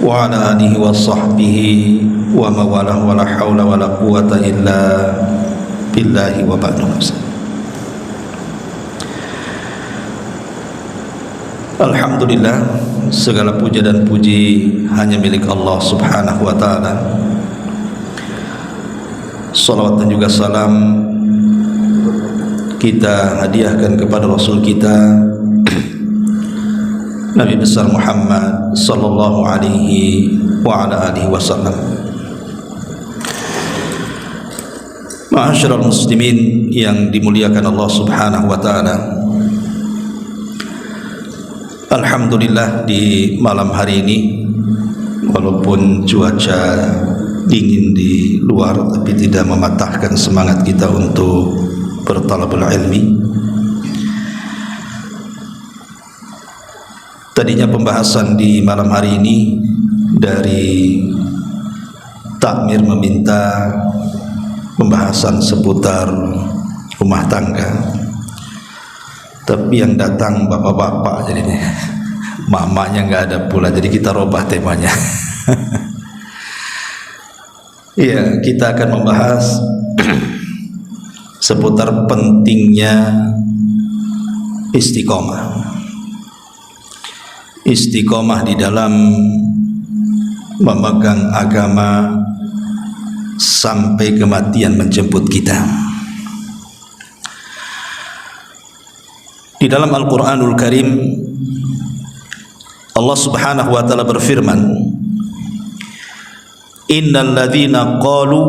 wa ala alihi wa sahbihi wa mawalah wa la hawla wa la quwata illa billahi wa ba'du. Alhamdulillah, segala puja dan puji hanya milik Allah subhanahu wa ta'ala. Salawat dan juga salam kita hadiahkan kepada Rasul kita Nabi besar Muhammad sallallahu alaihi wa ala alihi wasallam. Ma'asyiral muslimin yang dimuliakan Allah subhanahu wa ta'ala, alhamdulillah di malam hari ini walaupun cuaca dingin di luar tapi tidak mematahkan semangat kita untuk bertalabul ilmi. Tadinya pembahasan di malam hari ini dari takmir meminta pembahasan seputar rumah tangga, tapi yang datang bapak-bapak, jadi mamanya nggak ada pula, jadi kita robah temanya. Iya, kita akan membahas seputar pentingnya istiqomah. Istiqomah di dalam memegang agama sampai kematian menjemput kita. Di dalam Al-Quranul Karim Allah subhanahu wa ta'ala berfirman, innal ladhina qalu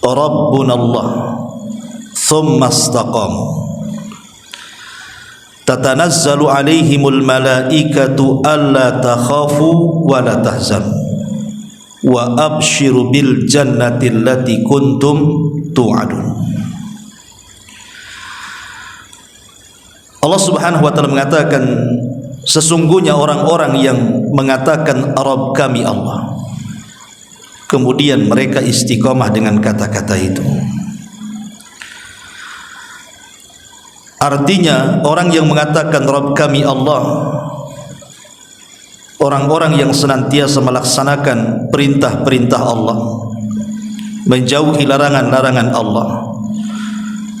rabbuna Allah thumma istaqamu tatanazzalu alaihimul malaikatu alla takhafu wa la tahzanu wa abshiru bil jannati allati kuntum tu'adun. Allah subhanahu wa ta'ala mengatakan, sesungguhnya orang-orang yang mengatakan Rabb kami Allah, kemudian mereka istiqomah dengan kata-kata itu. Artinya orang yang mengatakan Rabb kami Allah, orang-orang yang senantiasa melaksanakan perintah-perintah Allah, menjauhi larangan-larangan Allah,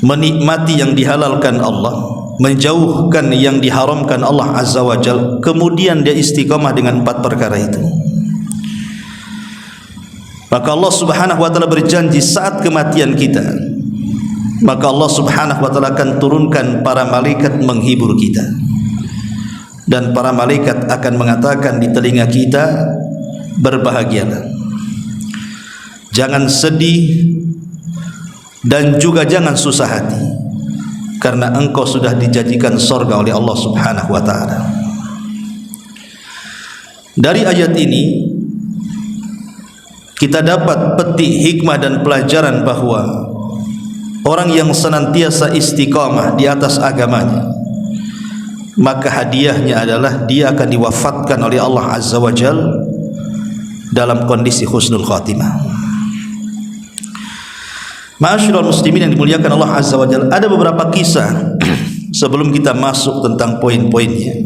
menikmati yang dihalalkan Allah, menjauhkan yang diharamkan Allah azza wa jalla, kemudian dia istiqamah dengan 4 perkara itu, maka Allah subhanahu wa ta'ala berjanji saat kematian kita, maka Allah subhanahu wa ta'ala akan turunkan para malaikat menghibur kita, dan para malaikat akan mengatakan di telinga kita, berbahagialah, jangan sedih dan juga jangan susah hati, karena engkau sudah dijadikan surga oleh Allah subhanahu wa ta'ala. Dari ayat ini kita dapat petik hikmah dan pelajaran bahwa orang yang senantiasa istiqamah di atas agamanya, maka hadiahnya adalah dia akan diwafatkan oleh Allah azza wa jalla dalam kondisi husnul khatimah. Ma'asyiral muslimin yang dimuliakan Allah azza wa jalla, ada beberapa kisah sebelum kita masuk tentang poin-poinnya,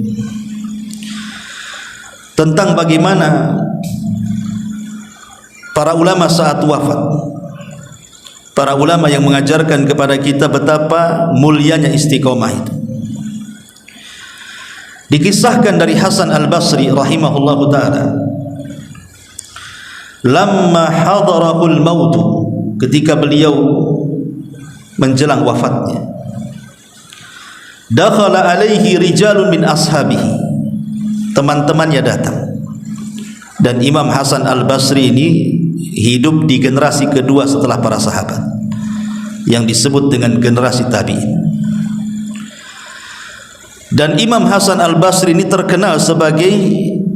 tentang bagaimana para ulama saat wafat, para ulama yang mengajarkan kepada kita betapa mulianya istiqomah itu. Dikisahkan dari Hasan Al-Basri rahimahullahu ta'ala, lamma hadarahul mautu, ketika beliau menjelang wafatnya, dakhala alaihi rijalun min ashabihi, teman-temannya datang. Dan Imam Hasan Al-Basri ini hidup di generasi kedua setelah para sahabat, yang disebut dengan generasi tabi'in. Dan Imam Hasan Al-Basri ini terkenal sebagai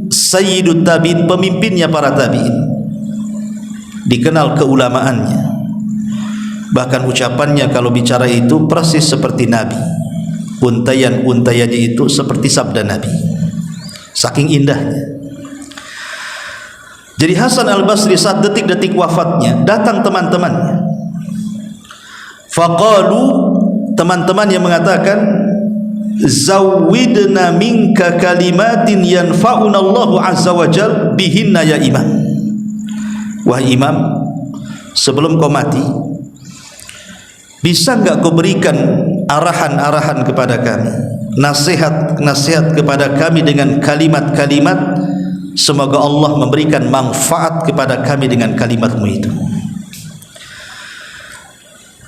Sayyidut Tabi'in, pemimpinnya para tabi'in, dikenal keulamaannya, bahkan ucapannya kalau bicara itu persis seperti Nabi, untayan-untayannya itu seperti sabda Nabi, saking indahnya. Jadi Hasan Al-Basri saat detik-detik wafatnya datang teman-temannya. Faqalu, teman-temannya mengatakan, zawwidna minka kalimatin yanfa'una Allahu azza wa jal bihinna ya imam. Wahai imam, sebelum kau mati, bisa enggak kau berikan arahan-arahan kepada kami, nasihat-nasihat kepada kami dengan kalimat-kalimat, semoga Allah memberikan manfaat kepada kami dengan kalimatmu itu.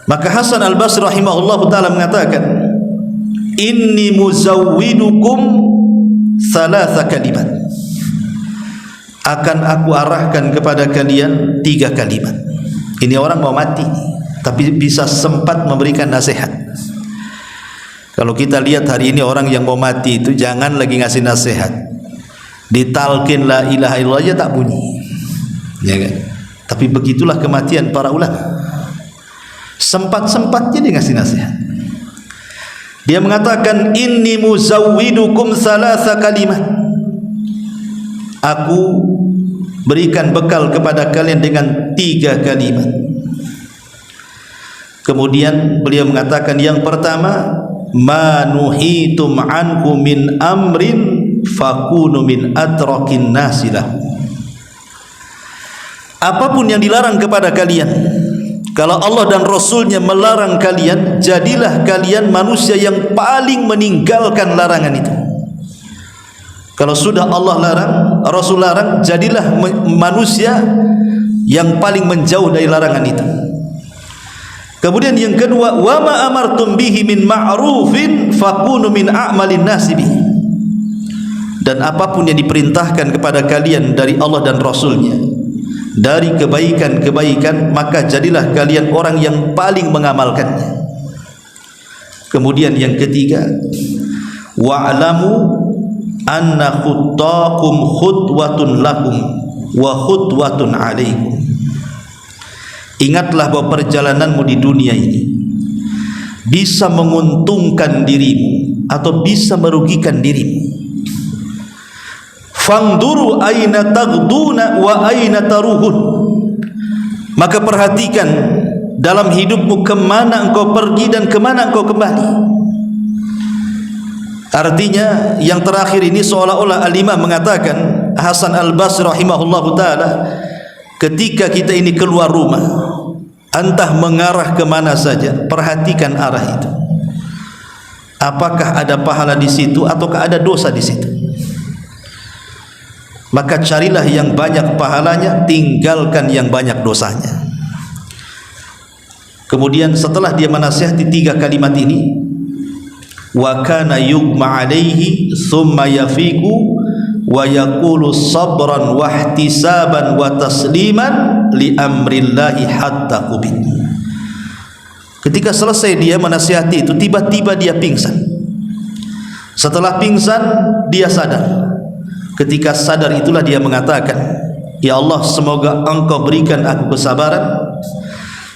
Maka Hasan Al-Basri rahimahullahu ta'ala mengatakan, inni muzawwidukum thalatha kalimat, akan aku arahkan kepada kalian 3 kalimat. Ini orang mau mati tapi bisa sempat memberikan nasihat. Kalau kita lihat hari ini orang yang mau mati itu jangan lagi ngasih nasihat, ditalkin la ilaha illallah aja tak bunyi, ya kan? Tapi begitulah kematian para ulama. Sempat-sempatnya dia ngasih nasihat. Dia mengatakan, inni muzawwidukum thalatha kalimat, aku berikan bekal kepada kalian dengan 3 kalimat. Kemudian beliau mengatakan, yang pertama, ma nuhitum anhu min amrin fakunu min atrakin nasilah. Apapun yang dilarang kepada kalian, kalau Allah dan Rasulnya melarang kalian, jadilah kalian manusia yang paling meninggalkan larangan itu. Kalau sudah Allah larang, Rasul larang, jadilah manusia yang paling menjauh dari larangan itu. Kemudian yang kedua, wa ma amartum bihi min ma'rufin fakunu min a'malin nasi bihi. Dan apapun yang diperintahkan kepada kalian dari Allah dan Rasulnya, dari kebaikan-kebaikan, maka jadilah kalian orang yang paling mengamalkannya. Kemudian yang ketiga, wa'lamu anna khuttakum khutwatun lakum wa khutwatun alaikum. Ingatlah bahwa perjalananmu di dunia ini bisa menguntungkan dirimu atau bisa merugikan dirimu. Fanduru aina taghduna wa aina taruhun. Maka perhatikan dalam hidupmu kemana engkau pergi dan kemana engkau kembali. Artinya yang terakhir ini seolah-olah Al-Imam mengatakan, Hasan Al-Basri rahimahullahu ta'ala, ketika kita ini keluar rumah, entah mengarah kemana saja, perhatikan arah itu. Apakah ada pahala di situ ataukah ada dosa di situ? Maka carilah yang banyak pahalanya, tinggalkan yang banyak dosanya. Kemudian setelah dia menasihati 3 kalimat ini, wa kana yugma alaihi thumma yafiqu wa yaqulu sabran wa ihtisaban wa tasliman li amrillahi hatta qubid. Ketika selesai dia menasihati itu, tiba-tiba dia pingsan. Setelah pingsan dia sadar. Ketika sadar itulah dia mengatakan, ya Allah, semoga engkau berikan aku kesabaran,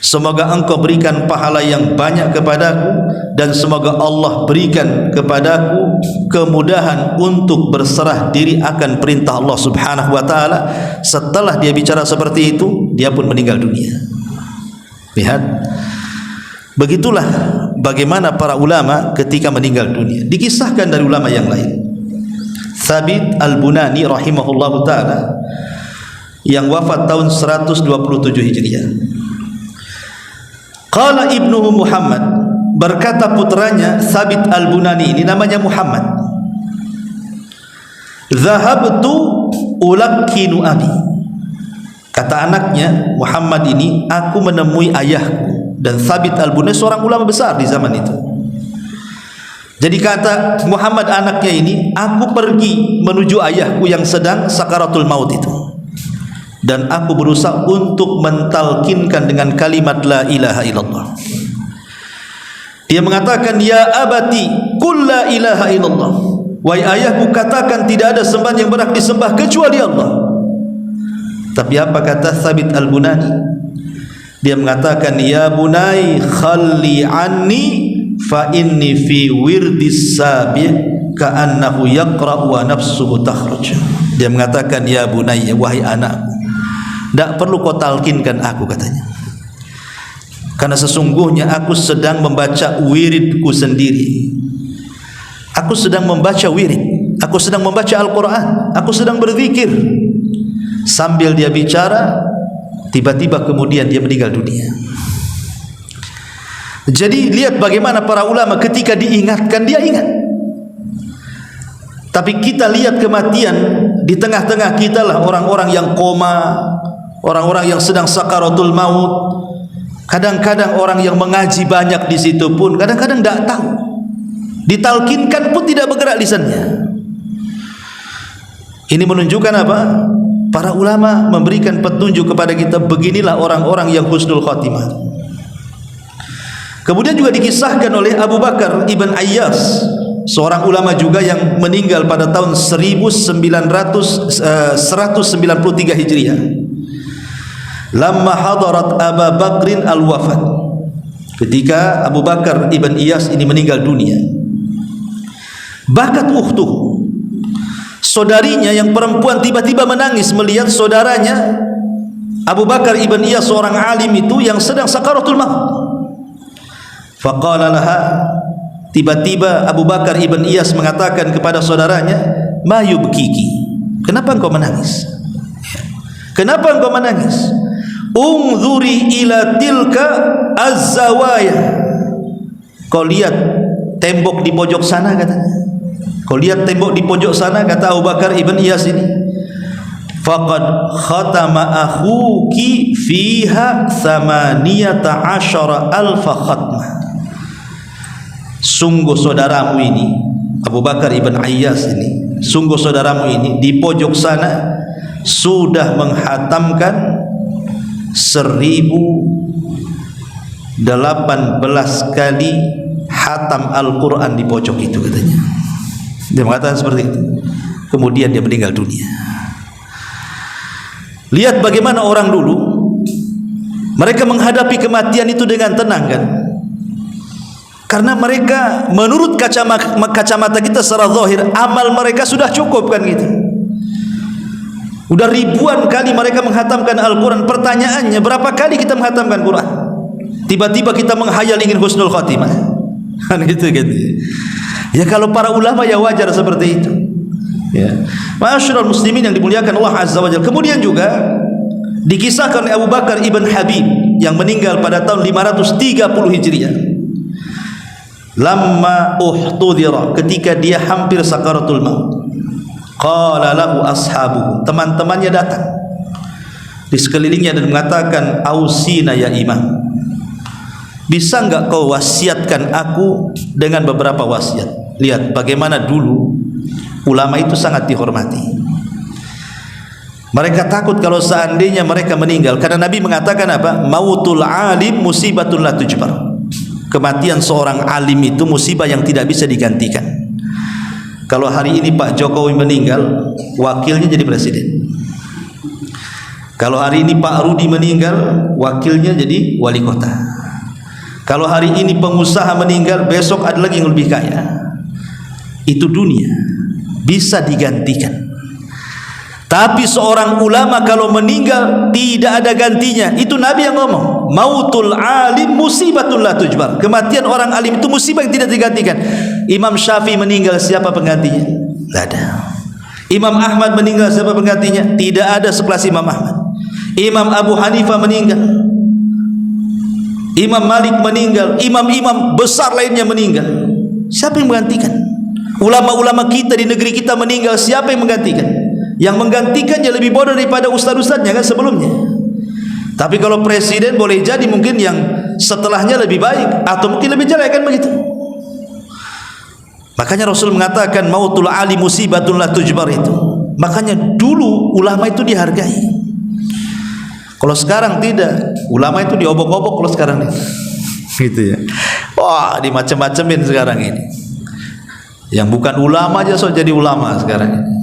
semoga engkau berikan pahala yang banyak kepadaku, dan semoga Allah berikan kepadaku kemudahan untuk berserah diri akan perintah Allah subhanahu wa ta'ala. Setelah dia bicara seperti itu, dia pun meninggal dunia. Lihat, begitulah bagaimana para ulama ketika meninggal dunia. Dikisahkan dari ulama yang lain. Thabit Al-Bunani rahimahullahu ta'ala yang wafat tahun 127 Hijriah. Qala ibnuhu Muhammad, berkata putranya Thabit Al-Bunani, ini namanya Muhammad, Zahabtu ulakkinu abi. Kata anaknya Muhammad ini, aku menemui ayahku. Dan Thabit Al-Bunani seorang ulama besar di zaman itu. Jadi kata Muhammad anaknya ini, aku pergi menuju ayahku yang sedang sakaratul maut itu, dan aku berusaha untuk mentalkinkan dengan kalimat la ilaha illallah. Dia mengatakan, ya abati qul la ilaha illallah. Wahai ayahku, katakan tidak ada sembahan yang berhak disembah kecuali Allah. Tapi apa kata Thabit Al-Bunani? Dia mengatakan, ya bunai khalli anni fa inni fi wirdis sabi' ka'annahu yaqra'u wa nafsuhu takhruj. Dia mengatakan, ya bunayya, wahai anakku, tidak perlu kau talkinkan aku, katanya, karena sesungguhnya aku sedang membaca wiridku sendiri. Aku sedang membaca wirid, aku sedang membaca Al-Quran, aku sedang berzikir. Sambil dia bicara, tiba-tiba kemudian dia meninggal dunia. Jadi lihat bagaimana para ulama ketika diingatkan, dia ingat. Tapi kita lihat kematian, di tengah-tengah kita lah orang-orang yang koma, orang-orang yang sedang sakaratul maut. Kadang-kadang orang yang mengaji banyak di situ pun kadang-kadang tidak tahu. Ditalkinkan pun tidak bergerak lisannya. Ini menunjukkan apa? Para ulama memberikan petunjuk kepada kita, beginilah orang-orang yang husnul khatimah. Kemudian juga dikisahkan oleh Abu Bakar ibn Ayyas, seorang ulama juga yang meninggal pada tahun 193 Hijriah. Lamma hadarat Abu Bakrin al-wafat, ketika Abu Bakar ibn Iyas ini meninggal dunia, bakat ukhtuh, saudarinya yang perempuan tiba-tiba menangis melihat saudaranya Abu Bakar ibn Iyas, seorang alim itu yang sedang sakaratul maut. Faqala laha, tiba-tiba Abu Bakar ibn Iyas mengatakan kepada saudaranya, ma yubkiki, kenapa engkau menangis? Kenapa engkau menangis? Ungzuri ila tilka az-zawaya, kau lihat tembok di pojok sana, katanya. Kau lihat tembok di pojok sana, kata Abu Bakar ibn Iyas ini. Faqad khatama akhuki fiha 18,000 khatmah. Sungguh saudaramu ini, Abu Bakar ibn Iyas ini, sungguh saudaramu ini di pojok sana sudah menghatamkan 1018 kali hatam Al-Quran di pojok itu, katanya. Dia mengatakan seperti itu. Kemudian dia meninggal dunia. Lihat bagaimana orang dulu, mereka menghadapi kematian itu dengan tenang, kan? Karena mereka menurut kacamata kita secara zahir, amal mereka sudah cukup, kan gitu. Udah ribuan kali mereka menghatamkan Al-Quran. Pertanyaannya, berapa kali kita menghatamkan Quran? Tiba-tiba kita menghayal ingin husnul khatimah, kan gitu. Ya kalau para ulama ya wajar seperti itu. Ya, ma'asyiral muslimin yang dimuliakan Allah Azza wa Jalla. Kemudian juga dikisahkan oleh Abu Bakar ibn Habib yang meninggal pada tahun 530 Hijriah. Lamma uhtudira, ketika dia hampir sakaratul maut, qala lahu ashabuhu, teman-temannya datang di sekelilingnya dan mengatakan, ausina ya imam, bisa enggak kau wasiatkan aku dengan beberapa wasiat. Lihat bagaimana dulu ulama itu sangat dihormati. Mereka takut kalau seandainya mereka meninggal, karena Nabi mengatakan apa? Mautul alim musibatun la tujbar. Kematian seorang alim itu musibah yang tidak bisa digantikan. Kalau hari ini Pak Jokowi meninggal, wakilnya jadi presiden. Kalau hari ini Pak Rudi meninggal, wakilnya jadi wali kota. Kalau hari ini pengusaha meninggal, besok ada lagi yang lebih kaya. Itu dunia, bisa digantikan. Tapi seorang ulama kalau meninggal tidak ada gantinya. Itu Nabi yang ngomong, mautul alim musibatun la tujbar. Kematian orang alim itu musibah yang tidak digantikan. Imam Syafi'i meninggal, siapa penggantinya? Tidak ada. Imam Ahmad meninggal, siapa penggantinya? Tidak ada sekelas Imam Ahmad. Imam Abu Hanifah meninggal, Imam Malik meninggal, imam-imam besar lainnya meninggal. Siapa yang menggantikan? Ulama-ulama kita di negeri kita meninggal, siapa yang menggantikan? Yang menggantikannya lebih bodoh daripada ustaz-ustaznya, kan sebelumnya. Tapi kalau presiden boleh jadi mungkin yang setelahnya lebih baik atau mungkin lebih jelek, kan begitu. Makanya Rasul mengatakan mautul ali musibatun la tujbar itu. Makanya dulu ulama itu dihargai. Kalau sekarang tidak, ulama itu diobok-obok kalau sekarang ini. Gitu ya. Wah, dimacam-macamin sekarang ini. Yang bukan ulama aja so jadi ulama sekarang ini.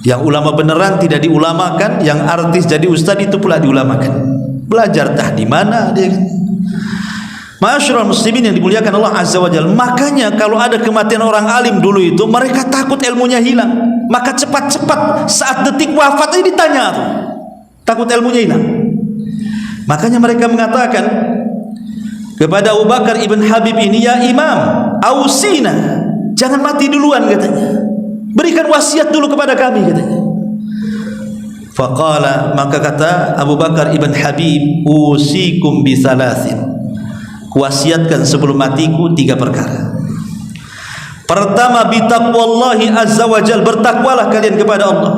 Yang ulama beneran tidak diulamakan, yang artis jadi ustaz itu pula diulamakan. Belajar tah di mana dia? Ma'asyiral muslimin yang dimuliakan Allah Azza wa Jalla. Makanya kalau ada kematian orang alim dulu itu, mereka takut ilmunya hilang. Maka cepat-cepat saat detik wafat ini ditanya tuh. Takut ilmunya hilang. Makanya mereka mengatakan kepada Abu Bakar ibn Habib ini, ya imam, ausina, Jangan mati duluan katanya. Berikan wasiat dulu kepada kami katanya. Faqala, maka kata Abu Bakar ibn Habib, usikum bi thalathin. Kuwasiatkan sebelum matiku 3 perkara. Pertama, bi taqwallahi azza wa jalla, bertakwalah kalian kepada Allah.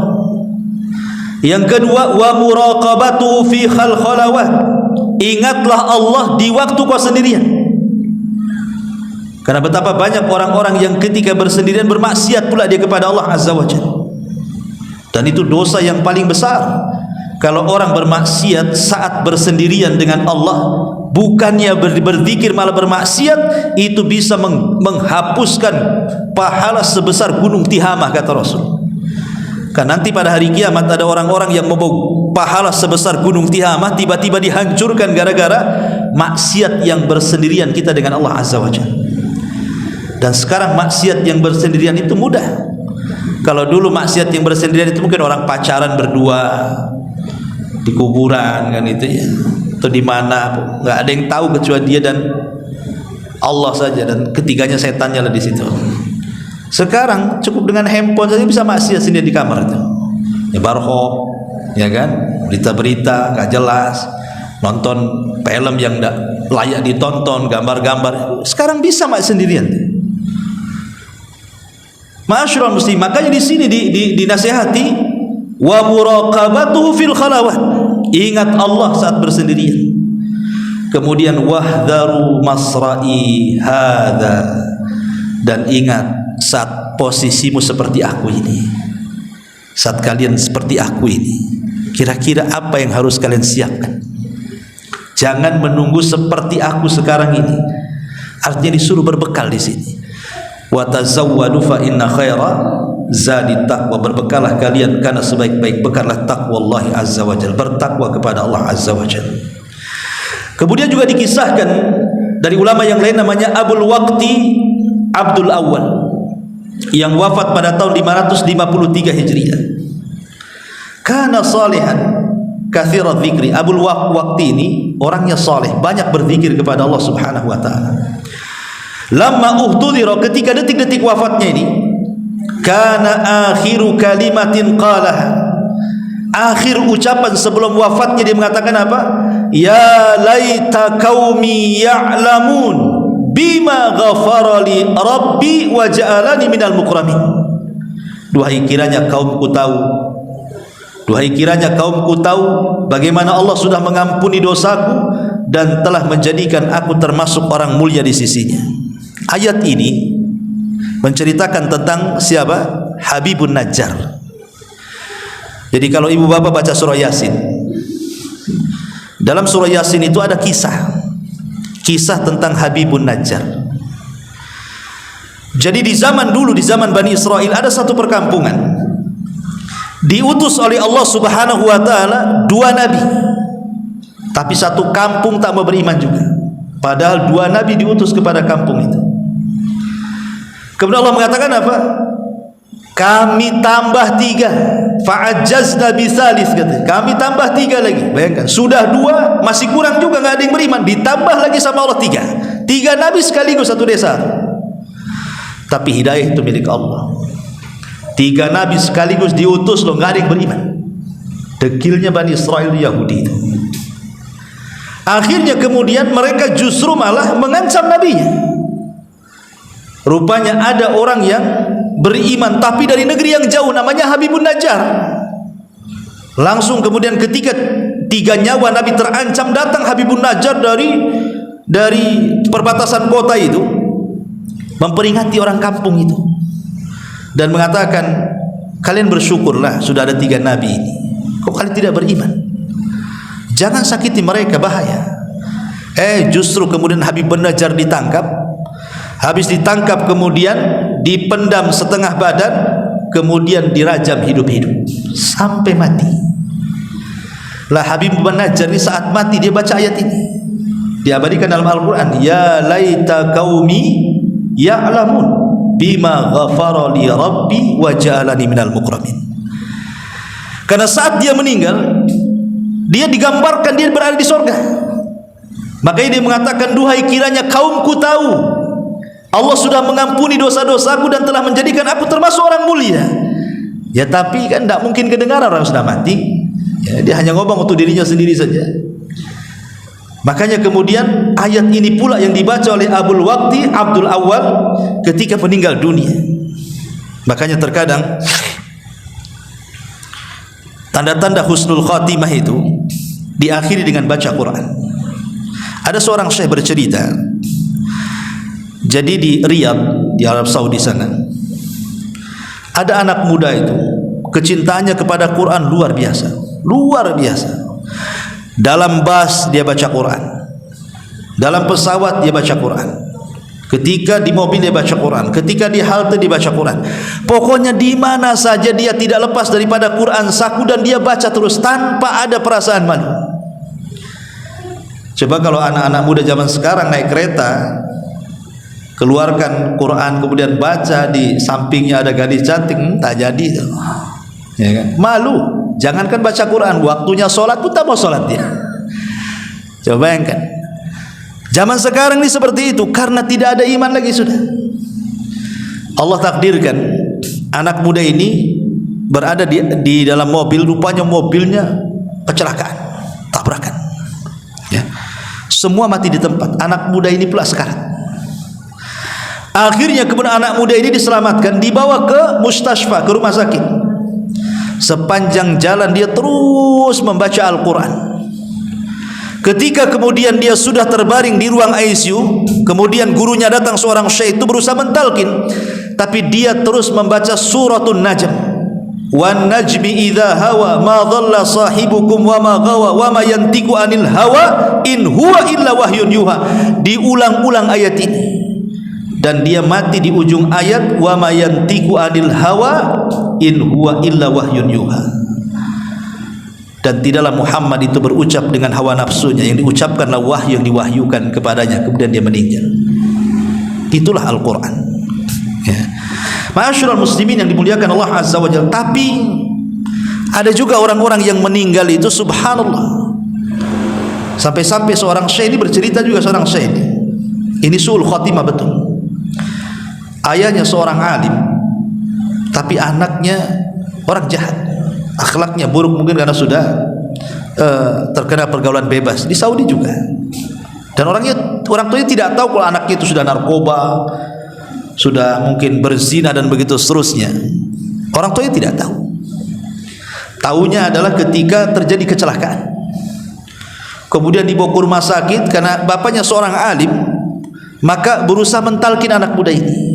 Yang kedua, wa muraqabatuhu fi khalawat. Ingatlah Allah di waktu kau sendirian. Karena betapa banyak orang-orang yang ketika bersendirian bermaksiat pula dia kepada Allah azza wa jalla. Dan itu dosa yang paling besar. Kalau orang bermaksiat saat bersendirian dengan Allah, bukannya berzikir malah bermaksiat, itu bisa menghapuskan pahala sebesar gunung Tihamah, kata Rasul. Kan nanti pada hari kiamat ada orang-orang yang membawa pahala sebesar gunung Tihamah, tiba-tiba dihancurkan gara-gara maksiat yang bersendirian kita dengan Allah azza wa jalla. Dan sekarang maksiat yang bersendirian itu mudah. Kalau dulu maksiat yang bersendirian itu mungkin orang pacaran berdua di kuburan kan itu ya, atau di mana, nggak ada yang tahu kecuali dia dan Allah saja, dan ketiganya setannya lah di situ. Sekarang cukup dengan handphone saja bisa maksiat sendiri di kamar itu. Ya barho, ya kan, berita-berita nggak jelas, nonton film yang nggak layak ditonton, gambar-gambar. Sekarang bisa maksiat sendirian. Ma'asyiral muslim, makanya di sini dinasihati wa muraqabatuhu fil khalawat. Ingat Allah saat bersendirian. Kemudian wahdharu masra'i hadza, dan ingat saat posisimu seperti aku ini. Saat kalian seperti aku ini, kira-kira apa yang harus kalian siapkan? Jangan menunggu seperti aku sekarang ini. Artinya disuruh berbekal di sini. Wa tazawwadu fa inna khaira zadi taqwa, berbekalah kalian karena sebaik-baik bekallah taqwallahi azza wa jalla, bertakwa kepada Allah azza wa jalla. Kemudian juga dikisahkan dari ulama yang lain, namanya Abul Waqti Abdul Awwal, yang wafat pada tahun 553 Hijriah. Kana salihan katsirat dzikri. Abul Waqti ini orangnya saleh, banyak berzikir kepada Allah Subhanahu wa taala. Lamma uhtudira, ketika detik-detik wafatnya ini, kana akhiru kalimatin qalaha, akhir ucapan sebelum wafatnya dia mengatakan apa? Ya laita qaumi ya'lamun bima ghafara li rabbi wa ja'alani minal mukramin. Duhai kiranya kaumku tahu, duhai kiranya kaumku tahu bagaimana Allah sudah mengampuni dosaku dan telah menjadikan aku termasuk orang mulia di sisinya. Ayat ini menceritakan tentang siapa? Habibun Najjar. Jadi kalau ibu bapak baca surah Yasin, dalam surah Yasin itu ada kisah tentang Habibun Najjar. Jadi di zaman dulu, di zaman Bani Israel, ada satu perkampungan diutus oleh Allah Subhanahu wa taala 2 nabi, tapi satu kampung tak mau beriman juga, padahal 2 nabi diutus kepada kampung itu. Kemudian Allah mengatakan apa? Kami tambah 3, fa'ajjazna bisalis, kata. Kami tambah 3 lagi. Bayangkan, sudah 2 masih kurang juga, nggak ada yang beriman, ditambah lagi sama Allah 3 nabi sekaligus satu desa. Tapi hidayah itu milik Allah. 3 nabi sekaligus diutus loh, nggak ada yang beriman. Dekilnya Bani Israel Yahudi itu. Akhirnya kemudian mereka justru malah mengancam nabinya. Rupanya ada orang yang beriman tapi dari negeri yang jauh, namanya Habibun Najjar. Langsung kemudian ketika 3 nyawa Nabi terancam, datang Habibun Najjar dari perbatasan kota itu, memperingati orang kampung itu dan mengatakan, kalian bersyukurlah sudah ada 3 nabi ini. Kok kalian tidak beriman? Jangan sakiti mereka, bahaya. Justru kemudian Habibun Najjar ditangkap. Habis ditangkap kemudian dipendam setengah badan, kemudian dirajam hidup-hidup sampai mati. Lah Habibun Najjar ini saat mati dia baca ayat ini, diabadikan dalam Al-Quran. Ya laita qaumi ya'lamun bima ghafara li rabbi wa ja'alani minal mukramin. Karena saat dia meninggal, dia digambarkan dia berada di surga. Makanya dia mengatakan, duhai kiranya kaumku tahu Allah sudah mengampuni dosa-dosaku dan telah menjadikan aku termasuk orang mulia. Ya tapi kan tidak mungkin kedengaran, orang sudah mati. Ya, dia hanya ngomong untuk dirinya sendiri saja. Makanya kemudian ayat ini pula yang dibaca oleh Abul Waqti Abdul Awwal ketika meninggal dunia. Makanya terkadang tanda-tanda husnul khatimah itu diakhiri dengan baca Quran. Ada seorang syekh bercerita, jadi di Riyadh di Arab Saudi sana ada anak muda itu kecintaannya kepada Quran luar biasa, luar biasa. Dalam bus dia baca Quran, dalam pesawat dia baca Quran, ketika di mobil dia baca Quran, ketika di halte dia baca Quran. Pokoknya di mana saja dia tidak lepas daripada Quran saku dan dia baca terus tanpa ada perasaan malu. Coba kalau anak-anak muda zaman sekarang naik kereta, keluarkan Quran kemudian baca, di sampingnya ada gadis cantik, tak jadi tuh. Ya kan? Malu. Jangankan baca Quran, waktunya sholat pun tak mau sholat dia. Coba bayangkan. Zaman sekarang ini seperti itu karena tidak ada iman lagi sudah. Allah takdirkan anak muda ini berada di dalam mobil, rupanya mobilnya kecelakaan, tabrakan. Ya. Semua mati di tempat. Anak muda ini pula sekarat. Akhirnya kemudian anak muda ini diselamatkan, dibawa ke mustashfa, ke rumah sakit. Sepanjang jalan dia terus membaca Al-Quran. Ketika kemudian dia sudah terbaring di ruang ICU, kemudian gurunya datang, seorang syekh itu berusaha mentalkin, tapi dia terus membaca suratun Najm. Wan najmi idza hawa ma dhalla sahibukum wa ma ghawa wa ma yantiqu anil hawa in huwa illa wahyun yuha. Diulang-ulang ayat ini dan dia mati di ujung ayat wa ma yantiqu anil hawa in huwa illa wahyun yuha. Dan tidaklah Muhammad itu berucap dengan hawa nafsunya, yang diucapkanlah wahyu yang diwahyukan kepadanya, kemudian dia meninggal. Itulah Al-Quran. Ya. Ma'asyiral muslimin yang dimuliakan Allah Azza wa Jalla. Tapi ada juga orang-orang yang meninggal itu subhanallah. Sampai-sampai seorang syekh ini bercerita juga, seorang syekh ini su'ul khatimah betul. Ayahnya seorang alim, tapi anaknya orang jahat, akhlaknya buruk, mungkin karena sudah terkena pergaulan bebas di Saudi juga. Dan orang tuanya tidak tahu kalau anaknya itu sudah narkoba, sudah mungkin berzina dan begitu seterusnya. Orang tuanya tidak tahu. Taunya adalah ketika terjadi kecelakaan, kemudian dibawa ke rumah sakit karena bapaknya seorang alim, maka berusaha mentalkin anak muda ini.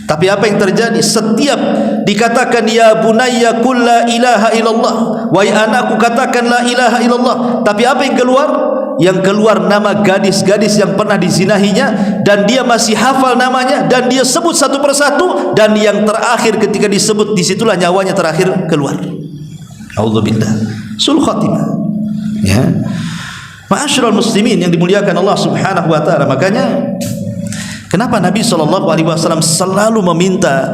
Tapi apa yang terjadi? Setiap dikatakan ya bunayya qul la ilaha illallah, wahai anakku katakan la ilaha illallah, tapi apa yang keluar? Yang keluar nama gadis-gadis yang pernah dizinahinya, dan dia masih hafal namanya dan dia sebut satu persatu, dan yang terakhir ketika disebut disitulah nyawanya terakhir keluar. Auzubillah. Sul khatimah. Ya. Ma'asyiral muslimin yang dimuliakan Allah Subhanahu wa taala. Makanya kenapa Nabi SAW selalu meminta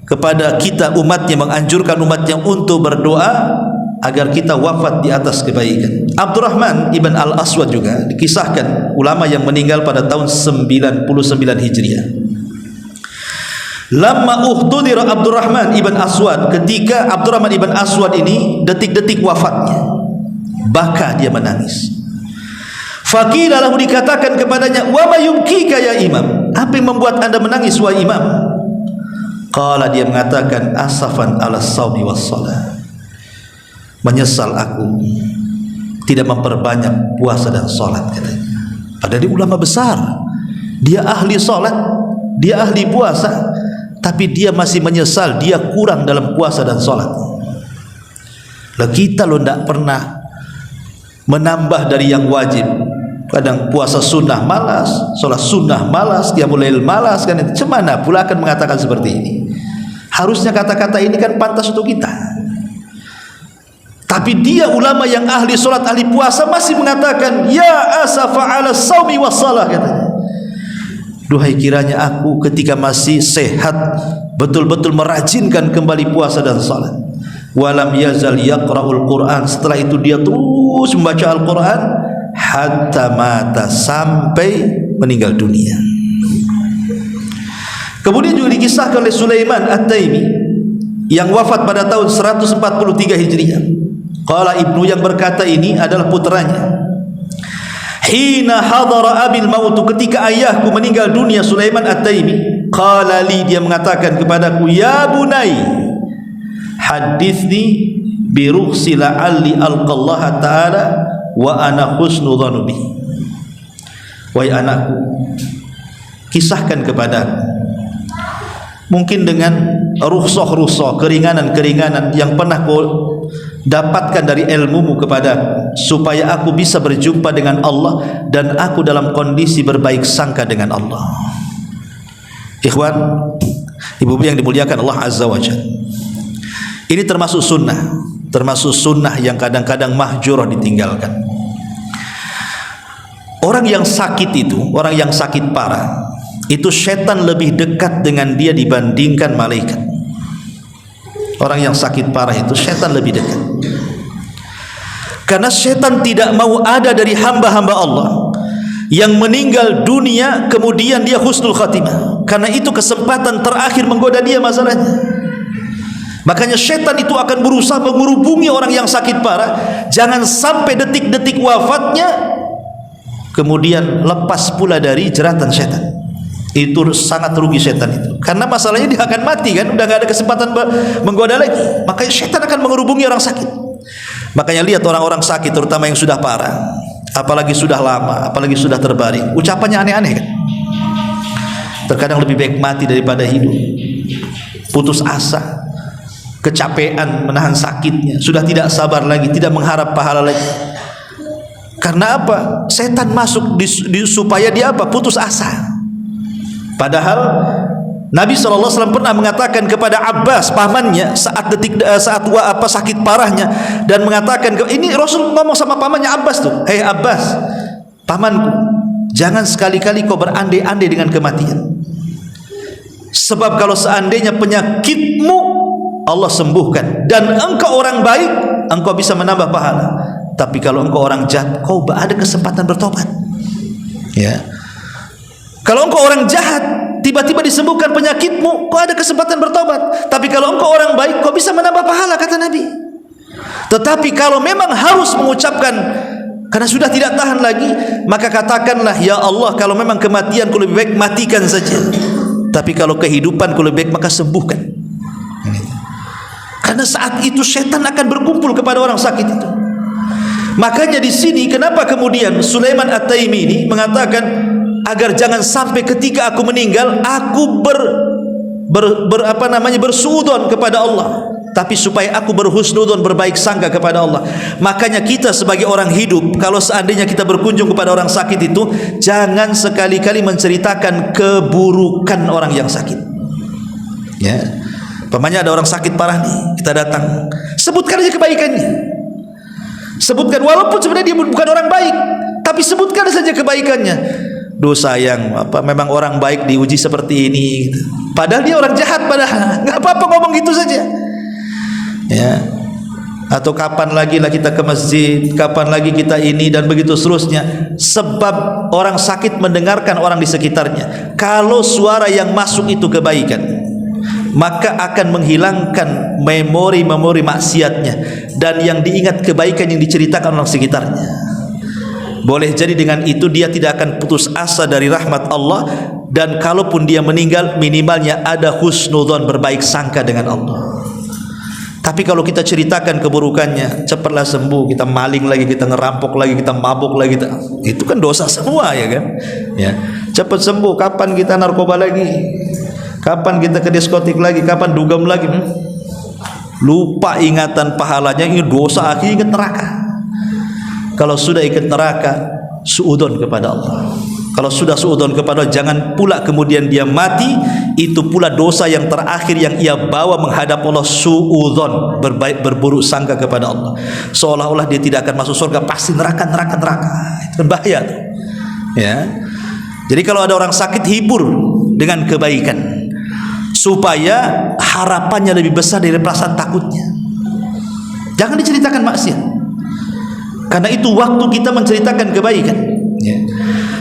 kepada kita umatnya, menganjurkan umatnya untuk berdoa agar kita wafat di atas kebaikan. Abdurrahman ibn al-Aswad juga dikisahkan, ulama yang meninggal pada tahun 99 Hijriah. Lamma uhtudira Abdurrahman ibn Aswad, ketika Abdurrahman ibn Aswad ini detik-detik wafatnya, baka dia menangis. Faqila lahu, dikatakan kepadanya, wa ma yubkika ya imam, apa yang membuat anda menangis wahai imam? Qala, dia mengatakan, asafan ala shaumi was shalah, menyesal aku tidak memperbanyak puasa dan salat, katanya. Padahal dia ulama besar, dia ahli salat, dia ahli puasa, tapi dia masih menyesal dia kurang dalam puasa dan salat. Lah kita lo tidak pernah menambah dari yang wajib. Kadang puasa sunnah malas, sholat sunnah malas, qiyamul lail malas, kan? Cemana pula akan mengatakan seperti ini? Harusnya kata-kata ini kan pantas untuk kita. Tapi dia ulama yang ahli sholat, ahli puasa masih mengatakan ya asafa ala shaumi was shalah, katanya. Duhai kiranya aku ketika masih sehat betul-betul merajinkan kembali puasa dan salat. Walam yazal yaqra'ul Quran, setelah itu dia terus membaca Al-Quran hatta mata, sampai meninggal dunia. Kemudian juga dikisahkan oleh Sulaiman At-Taimi yang wafat pada tahun 143 Hijriah. Qala ibnu, yang berkata ini adalah putranya. Hina hadara abil mautu, ketika ayahku meninggal dunia, Sulaiman At-Taimi, qala li, dia mengatakan kepadaku, ya bunai, hadithni bi rukhsi la'alli alqallaha ta'ala wa ana husnu dhanubi. Wahai anakku, kisahkan kepadaku, mungkin dengan rukhsah-rukhsah, keringanan-keringanan yang pernah kau dapatkan dari ilmumu kepadaku, supaya aku bisa berjumpa dengan Allah dan aku dalam kondisi berbaik sangka dengan Allah. Ikhwan, ibu-ibu yang dimuliakan Allah Azza wa Jalla, ini termasuk sunnah yang kadang-kadang mahjurah, ditinggalkan. Orang yang sakit itu, orang yang sakit parah itu, setan lebih dekat dengan dia dibandingkan malaikat. Orang yang sakit parah itu setan lebih dekat, karena setan tidak mau ada dari hamba-hamba Allah yang meninggal dunia kemudian dia husnul khatimah, karena itu kesempatan terakhir menggoda dia masalahnya. Makanya setan itu akan berusaha menghubungi orang yang sakit parah, jangan sampai detik-detik wafatnya kemudian lepas pula dari jeratan setan. Itu sangat rugi setan itu, karena masalahnya dia akan mati kan, udah gak ada kesempatan menggoda lagi. Makanya setan akan menghubungi orang sakit. Makanya lihat orang-orang sakit, terutama yang sudah parah, apalagi sudah lama, apalagi sudah terbaring, ucapannya aneh-aneh kan. Terkadang lebih baik mati daripada hidup. Putus asa, kecapean menahan sakitnya, sudah tidak sabar lagi, tidak mengharap pahala lagi. Karena apa? Setan masuk supaya dia apa? Putus asa. Padahal Nabi SAW pernah mengatakan kepada Abbas, pamannya, saat sakit parahnya, dan mengatakan, ini Rasul ngomong sama pamannya Abbas tuh, hei Abbas, pamanku, jangan sekali-kali kau berandai-andai dengan kematian. Sebab kalau seandainya penyakitmu Allah sembuhkan dan engkau orang baik, engkau bisa menambah pahala. Tapi kalau engkau orang jahat, kau ada kesempatan bertobat. Ya. Kalau engkau orang jahat, tiba-tiba disembuhkan penyakitmu, kau ada kesempatan bertobat. Tapi kalau engkau orang baik, kau bisa menambah pahala, kata Nabi. Tetapi kalau memang harus mengucapkan, karena sudah tidak tahan lagi, maka katakanlah, ya Allah, kalau memang kematianku lebih baik, matikan saja. Tapi kalau kehidupanku lebih baik, maka sembuhkan. Karena saat itu setan akan berkumpul kepada orang sakit itu. Makanya di sini kenapa kemudian Sulaiman At-Taimi ini mengatakan, agar jangan sampai ketika aku meninggal aku bersuudzon kepada Allah, tapi supaya aku berhusnudzon, berbaik sangka kepada Allah. Makanya kita sebagai orang hidup, kalau seandainya kita berkunjung kepada orang sakit itu, jangan sekali-kali menceritakan keburukan orang yang sakit. Ya, pamannya ada orang sakit parah nih, kita datang, sebutkan aja kebaikannya, sebutkan, walaupun sebenarnya dia bukan orang baik, tapi sebutkan saja kebaikannya. Duh sayang, memang orang baik diuji seperti ini, padahal dia orang jahat, padahal nggak apa-apa ngomong gitu saja. Ya. Atau kapan lagi lah kita ke masjid, kapan lagi kita ini, dan begitu seterusnya. Sebab orang sakit mendengarkan orang di sekitarnya. Kalau suara yang masuk itu kebaikan, maka akan menghilangkan memori-memori maksiatnya, dan yang diingat kebaikan yang diceritakan orang sekitarnya. Boleh jadi dengan itu dia tidak akan putus asa dari rahmat Allah, dan kalaupun dia meninggal, minimalnya ada husnudzon, berbaik sangka dengan Allah. Tapi kalau kita ceritakan keburukannya, cepatlah sembuh, kita maling lagi, kita ngerampok lagi, kita mabuk lagi, itu kan dosa semua, ya kan? Ya, cepat sembuh. Kapan kita narkoba lagi? Kapan kita ke diskotik lagi? Kapan dugem lagi? Lupa ingatan pahalanya, ini dosa, akhirnya ingat neraka. Kalau sudah ikut neraka, suudzon kepada Allah. Kalau sudah suudzon kepada Allah, jangan pula kemudian dia mati, itu pula dosa yang terakhir yang ia bawa menghadap Allah, suudzon, berburuk sangka kepada Allah, seolah-olah dia tidak akan masuk surga, pasti neraka. Itu bahaya tuh. Ya. Jadi kalau ada orang sakit, hibur dengan kebaikan, supaya harapannya lebih besar dari perasaan takutnya. Jangan diceritakan maksiat, karena itu waktu kita menceritakan kebaikan. Ya.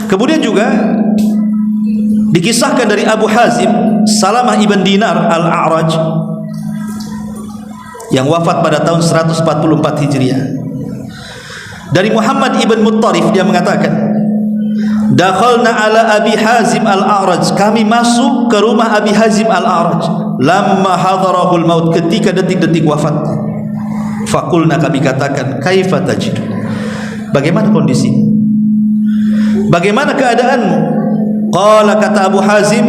Kemudian juga Dikisahkan dari Abu Hazim Salamah ibn Dinar Al-A'raj yang wafat pada tahun 144 Hijriah. Dari Muhammad ibn Muttarif, dia mengatakan, dakhalna ala Abi Hazim Al-A'raj, kami masuk ke rumah Abi Hazim Al-A'raj lamma hadarahul maut, ketika detik-detik wafat. Faqulna, kami katakan, kaifa tajid, bagaimana kondisi, bagaimana keadaanmu? Qala, kata Abu Hazim,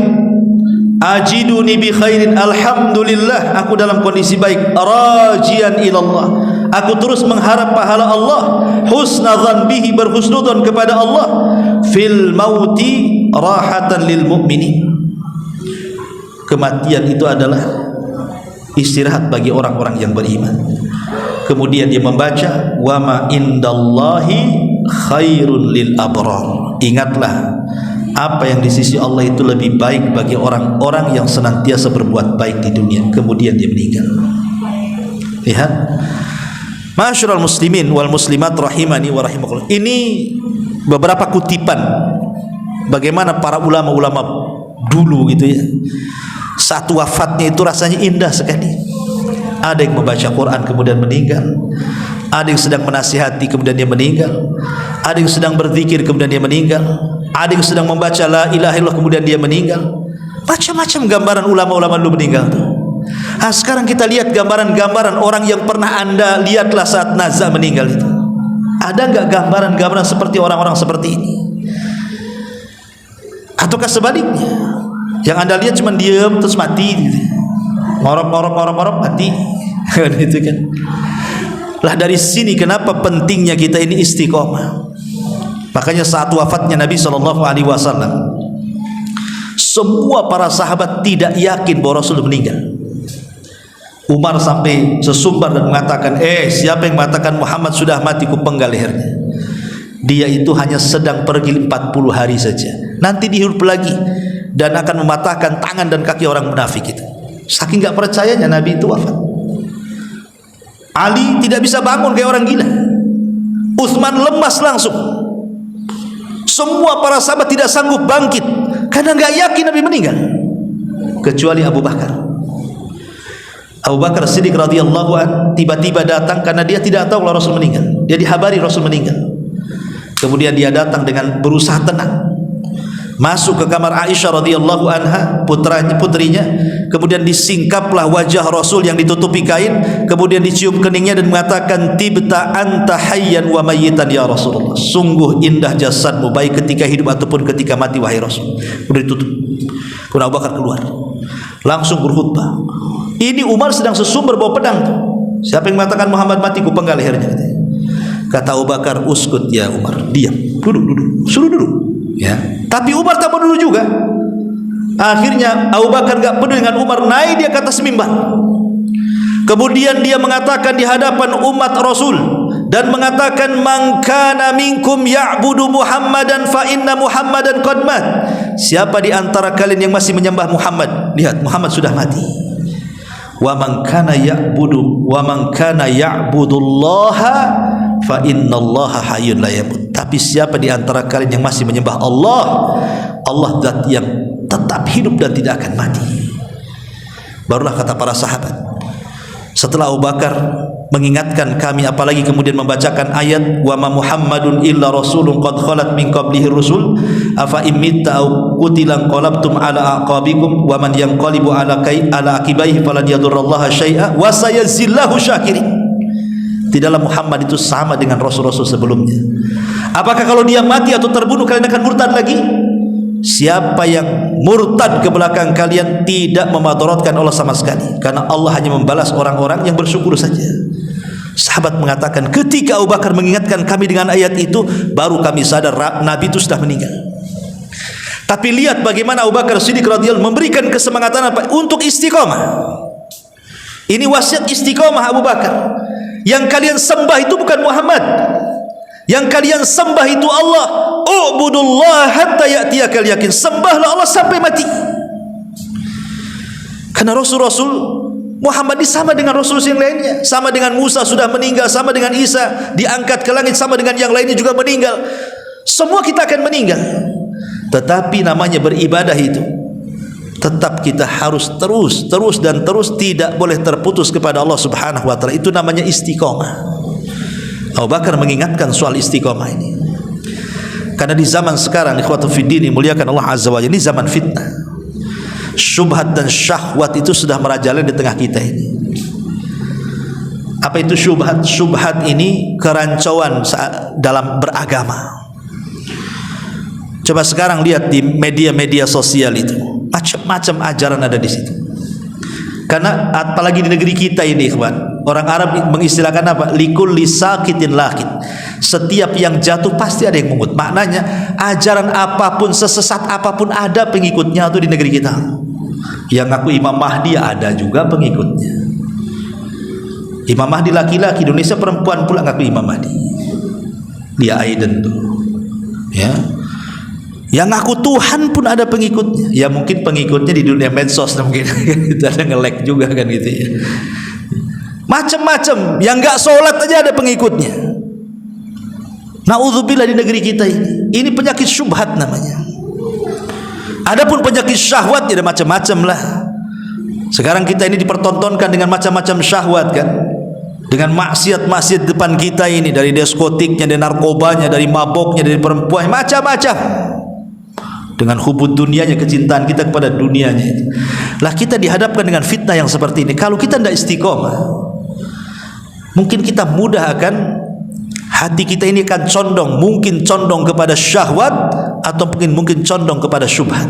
ajiduni bi khairin, alhamdulillah, aku dalam kondisi baik, rajian ilallah, aku terus mengharap pahala Allah, husnadzan bihi, berhusnudzon kepada Allah, fil mauti rahatan lil mu'minin, kematian itu adalah istirahat bagi orang-orang yang beriman. Kemudian dia membaca, wa ma indallahi khairun lil abrar, ingatlah apa yang di sisi Allah itu lebih baik bagi orang-orang yang senantiasa berbuat baik di dunia. Kemudian dia meninggal. Lihat, ma'asyiral muslimin wal muslimat rahimani wa rahimakumullah. Ini beberapa kutipan bagaimana para ulama-ulama dulu gitu ya, saat wafatnya itu rasanya indah sekali. Ada yang membaca Quran kemudian meninggal, ada yang sedang menasihati kemudian dia meninggal, ada yang sedang berzikir kemudian dia meninggal, ada yang sedang membaca la ilaha illallah kemudian dia meninggal. Macam-macam gambaran ulama-ulama dulu meninggal tuh. Nah, sekarang kita lihat gambaran-gambaran orang yang pernah Anda lihatlah saat nazar meninggal itu. Ada enggak gambaran-gambaran seperti orang-orang seperti ini? Ataukah sebaliknya, yang Anda lihat cuma diam terus mati gitu. Ngorok mati. Gitu kan. Lah dari sini kenapa pentingnya kita ini istiqomah. Makanya saat wafatnya Nabi SAW, semua para sahabat tidak yakin bahwa Rasul meninggal. Umar sampai sesumbar dan mengatakan, siapa yang mengatakan Muhammad sudah mati, ku penggal lehernya. Dia itu hanya sedang pergi 40 hari saja, nanti dihidup lagi dan akan mematahkan tangan dan kaki orang munafik itu. Saking gak percayanya Nabi itu wafat. Ali tidak bisa bangun kayak orang gila. Utsman lemas langsung. Semua para sahabat tidak sanggup bangkit karena gak yakin Nabi meninggal, kecuali Abu Bakar. Abu Bakar Siddiq radhiyallahu an tiba-tiba datang karena dia tidak tahu kalau Rasul meninggal. Dia dihabari Rasul meninggal. Kemudian dia datang dengan berusaha tenang, masuk ke kamar Aisyah radhiyallahu anha, putrinya. Kemudian disingkaplah wajah Rasul yang ditutupi kain, kemudian dicium keningnya dan mengatakan, tibta anta hayyan wa mayyitan ya Rasulullah, sungguh indah jasadmu baik ketika hidup ataupun ketika mati wahai Rasul. Kemudian ditutup. Kemudian Abu Bakar keluar langsung berkhutbah. Ini Umar sedang sesumber bawa pedang tuh. Siapa yang mengatakan Muhammad mati, ku penggal lehernya. Kata Abu Bakar, uskut ya Umar, diam, duduk, suruh duduk ya. Tapi Umar tak mau duduk juga. Akhirnya Abu Bakar gak peduli dengan Umar, naik dia ke atas mimbar. Kemudian dia mengatakan di hadapan umat Rasul dan mengatakan, man kana minkum ya'budu Muhammadan fa inna Muhammadan qad mat. Siapa di antara kalian yang masih menyembah Muhammad, lihat Muhammad sudah mati. Wa man kana ya'budullaha fa innallaha hayyun la yamut. Tapi siapa di antara kalian yang masih menyembah Allah, Allah zat yang tetap hidup dan tidak akan mati. Barulah kata para sahabat, setelah Abu Bakar mengingatkan kami, apalagi kemudian membacakan ayat wa ma Muhammadun illa rasulun qad khalat min qablihi rusul afa imitta aw qutilan qalabtum ala aqabikum wa man yanqalibu ala aqibaihi falan yadurrallaha syai'a wa sayazillahu syakirin. Tidaklah Muhammad itu sama dengan rasul-rasul sebelumnya. Apakah kalau dia mati atau terbunuh kalian akan murtad lagi? Siapa yang murtad ke belakang kalian tidak memadaratkan Allah sama sekali, karena Allah hanya membalas orang-orang yang bersyukur saja. Sahabat mengatakan, ketika Abu Bakar mengingatkan kami dengan ayat itu, baru kami sadar Nabi itu sudah meninggal. Tapi lihat bagaimana Abu Bakar Siddiq radhiyallahu memberikan kesemangatan apa? Untuk istiqomah. Ini wasiat istiqomah Abu Bakar. Yang kalian sembah itu bukan Muhammad, yang kalian sembah itu Allah. Ubudullah hatta ya'tiyakal yakin. Sembahlah Allah sampai mati. Karena Rasul-Rasul Muhammad ini sama dengan Rasul yang lainnya, sama dengan Musa sudah meninggal, sama dengan Isa diangkat ke langit, sama dengan yang lainnya juga meninggal. Semua kita akan meninggal. Tetapi namanya beribadah itu tetap kita harus terus dan terus, tidak boleh terputus kepada Allah Subhanahu wa taala. Itu namanya istiqomah. Abu Bakar mengingatkan soal istiqomah ini. Karena di zaman sekarang, ikhwatu fiddin, muliakan Allah Azza wa Jalla, ini zaman fitnah. Syubhat dan syahwat itu sudah merajalela di tengah kita ini. Apa itu syubhat? Syubhat ini kerancauan dalam beragama. Coba sekarang lihat di media-media sosial itu, macam-macam ajaran ada di situ. Karena apalagi di negeri kita ini, ikhwan, orang Arab mengistilahkan apa? Likulli sakitin lakit. Setiap yang jatuh pasti ada yang mungut. Maknanya ajaran apapun, sesesat apapun, ada pengikutnya tuh di negeri kita. Yang ngaku Imam Mahdi ada juga pengikutnya. Imam Mahdi laki-laki, Indonesia perempuan pula ngaku Imam Mahdi. Dia Aiden tuh, ya. Yang ngaku Tuhan pun ada pengikutnya. Ya mungkin pengikutnya di dunia medsos mungkin itu ada nge-like juga kan gitu ya. Macam-macam, yang enggak sholat aja ada pengikutnya. Naudzubillah di negeri kita ini. Ini penyakit syubhat namanya. Adapun penyakit syahwat ya ada macam-macam lah. Sekarang kita ini dipertontonkan dengan macam-macam syahwat kan. Dengan maksiat-maksiat depan kita ini, dari diskotiknya, dari narkobanya, dari maboknya, dari perempuan, macam-macam. Dengan hubud dunianya, kecintaan kita kepada dunianya itu. Lah kita dihadapkan dengan fitnah yang seperti ini. Kalau kita tidak istiqomah, mungkin kita mudah akan, hati kita ini akan condong, mungkin condong kepada syahwat, atau mungkin condong kepada syubhat.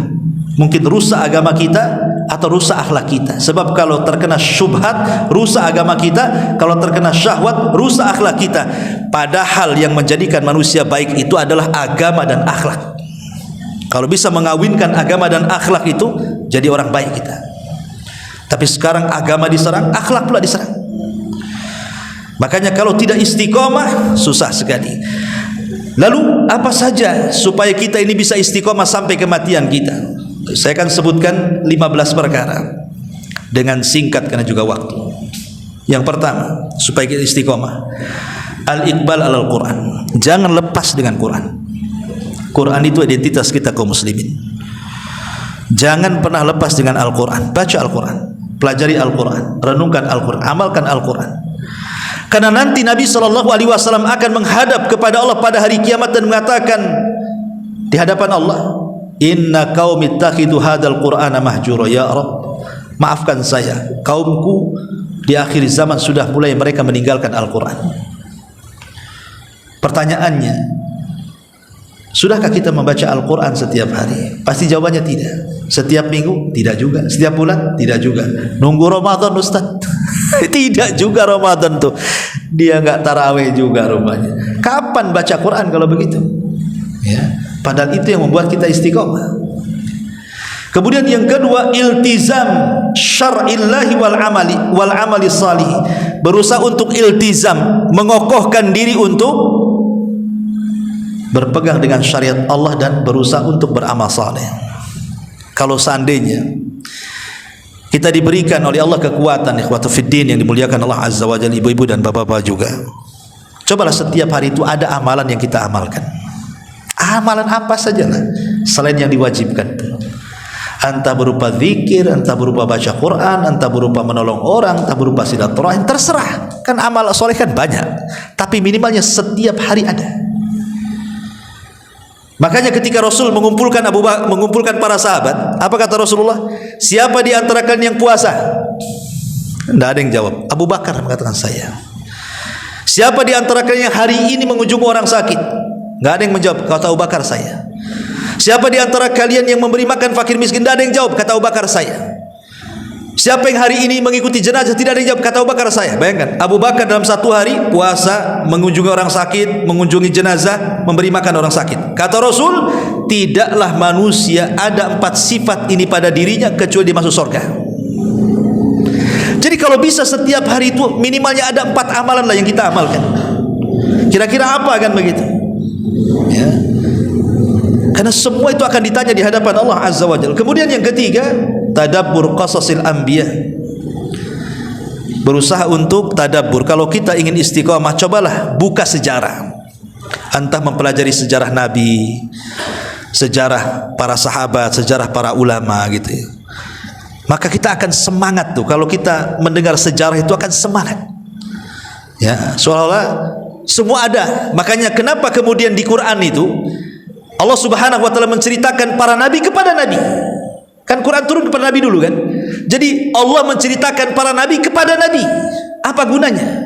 Mungkin rusak agama kita atau rusak akhlak kita. Sebab kalau terkena syubhat, rusak agama kita. Kalau terkena syahwat, rusak akhlak kita. Padahal yang menjadikan manusia baik itu adalah agama dan akhlak. Kalau bisa mengawinkan agama dan akhlak itu, jadi orang baik kita. Tapi sekarang agama diserang, akhlak pula diserang. Makanya kalau tidak istiqomah, susah sekali. Lalu apa saja supaya kita ini bisa istiqomah sampai kematian kita? Saya akan sebutkan 15 perkara dengan singkat karena juga waktu. Yang pertama, supaya kita istiqomah, al-iqbal al-Quran. Jangan lepas dengan Quran. Quran itu identitas kita kaum muslimin. Jangan pernah lepas dengan Al-Quran. Baca Al-Quran, pelajari Al-Quran, renungkan Al-Quran, amalkan Al-Quran. Karena nanti Nabi SAW akan menghadap kepada Allah pada hari kiamat dan mengatakan di hadapan Allah, inna qaumi ittakhidhu hadzal qur'ana mahjura, ya Rabb, maafkan saya, kaumku di akhir zaman sudah mulai mereka meninggalkan Al-Quran. Pertanyaannya, sudahkah kita membaca Al-Quran setiap hari? Pasti jawabannya tidak. Setiap minggu? Tidak juga. Setiap bulan? Tidak juga. Nunggu Ramadan Ustaz? Tidak juga Ramadan tuh. Dia enggak tarawih juga rupanya. Kapan baca Quran kalau begitu? Ya. Padahal itu yang membuat kita istiqomah. Kemudian yang kedua, iltizam syar'illahi wal amali salih. Berusaha untuk iltizam, mengokohkan diri untuk berpegang dengan syariat Allah dan berusaha untuk beramal saleh. Kalau seandainya kita diberikan oleh Allah kekuatan, ikhwatu fiddin yang dimuliakan Allah Azza wa Jalla, ibu-ibu dan bapak-bapak juga, cobalah setiap hari itu ada amalan yang kita amalkan. Amalan apa sajalah selain yang diwajibkan. Entah berupa zikir, entah berupa baca Quran, entah berupa menolong orang, entah berupa silaturahim, terserah. Kan amal soleh kan banyak, tapi minimalnya setiap hari ada. Makanya ketika Rasul mengumpulkan para sahabat, apa kata Rasulullah? Siapa di antara kalian yang puasa? Tidak ada yang jawab. Abu Bakar mengatakan saya. Siapa di antara kalian yang hari ini mengunjungi orang sakit? Tidak ada yang menjawab. Kata Abu Bakar saya. Siapa di antara kalian yang memberi makan fakir miskin? Tidak ada yang jawab. Kata Abu Bakar saya. Siapa yang hari ini mengikuti jenazah? Tidak ada yang jawab. Kata Abu Bakar saya. Bayangkan, Abu Bakar dalam satu hari puasa, mengunjungi orang sakit, mengunjungi jenazah, memberi makan orang sakit. Kata Rasul, tidaklah manusia ada 4 sifat ini pada dirinya kecuali dia masuk surga. Jadi kalau bisa setiap hari itu minimalnya ada 4 amalan lah yang kita amalkan. Kira-kira apa kan begitu? Ya. Karena semua itu akan ditanya di hadapan Allah Azza wa Jalla. Kemudian yang ketiga, tadabbur qasasil anbiya. Berusaha untuk tadabbur. Kalau kita ingin istiqomah, cobalah buka sejarah. Entah mempelajari sejarah Nabi, sejarah para sahabat, sejarah para ulama gitu ya. Maka kita akan semangat tuh kalau kita mendengar sejarah itu akan semangat. Ya, seolah-olah semua ada. Makanya kenapa kemudian di Quran itu Allah Subhanahu wa taala menceritakan para nabi kepada nabi. Kan Quran turun kepada nabi dulu kan? Jadi Allah menceritakan para nabi kepada nabi. Apa gunanya?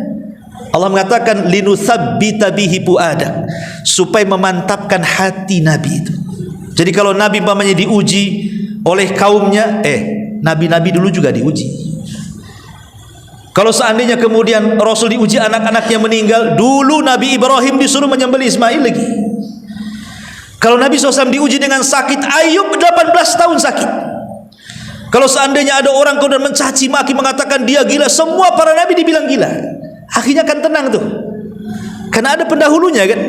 Allah mengatakan linutsabbita bihi fuadak, supaya memantapkan hati nabi itu. Jadi kalau nabi umpamanya diuji oleh kaumnya, nabi-nabi dulu juga diuji. Kalau seandainya kemudian Rasul diuji anak-anaknya meninggal, dulu Nabi Ibrahim disuruh menyembelih Ismail lagi. Kalau Nabi SAW diuji dengan sakit, Ayub 18 tahun sakit. Kalau seandainya ada orang kemudian mencaci maki mengatakan dia gila, semua para nabi dibilang gila. Akhirnya kan tenang tuh. Karena ada pendahulunya kan.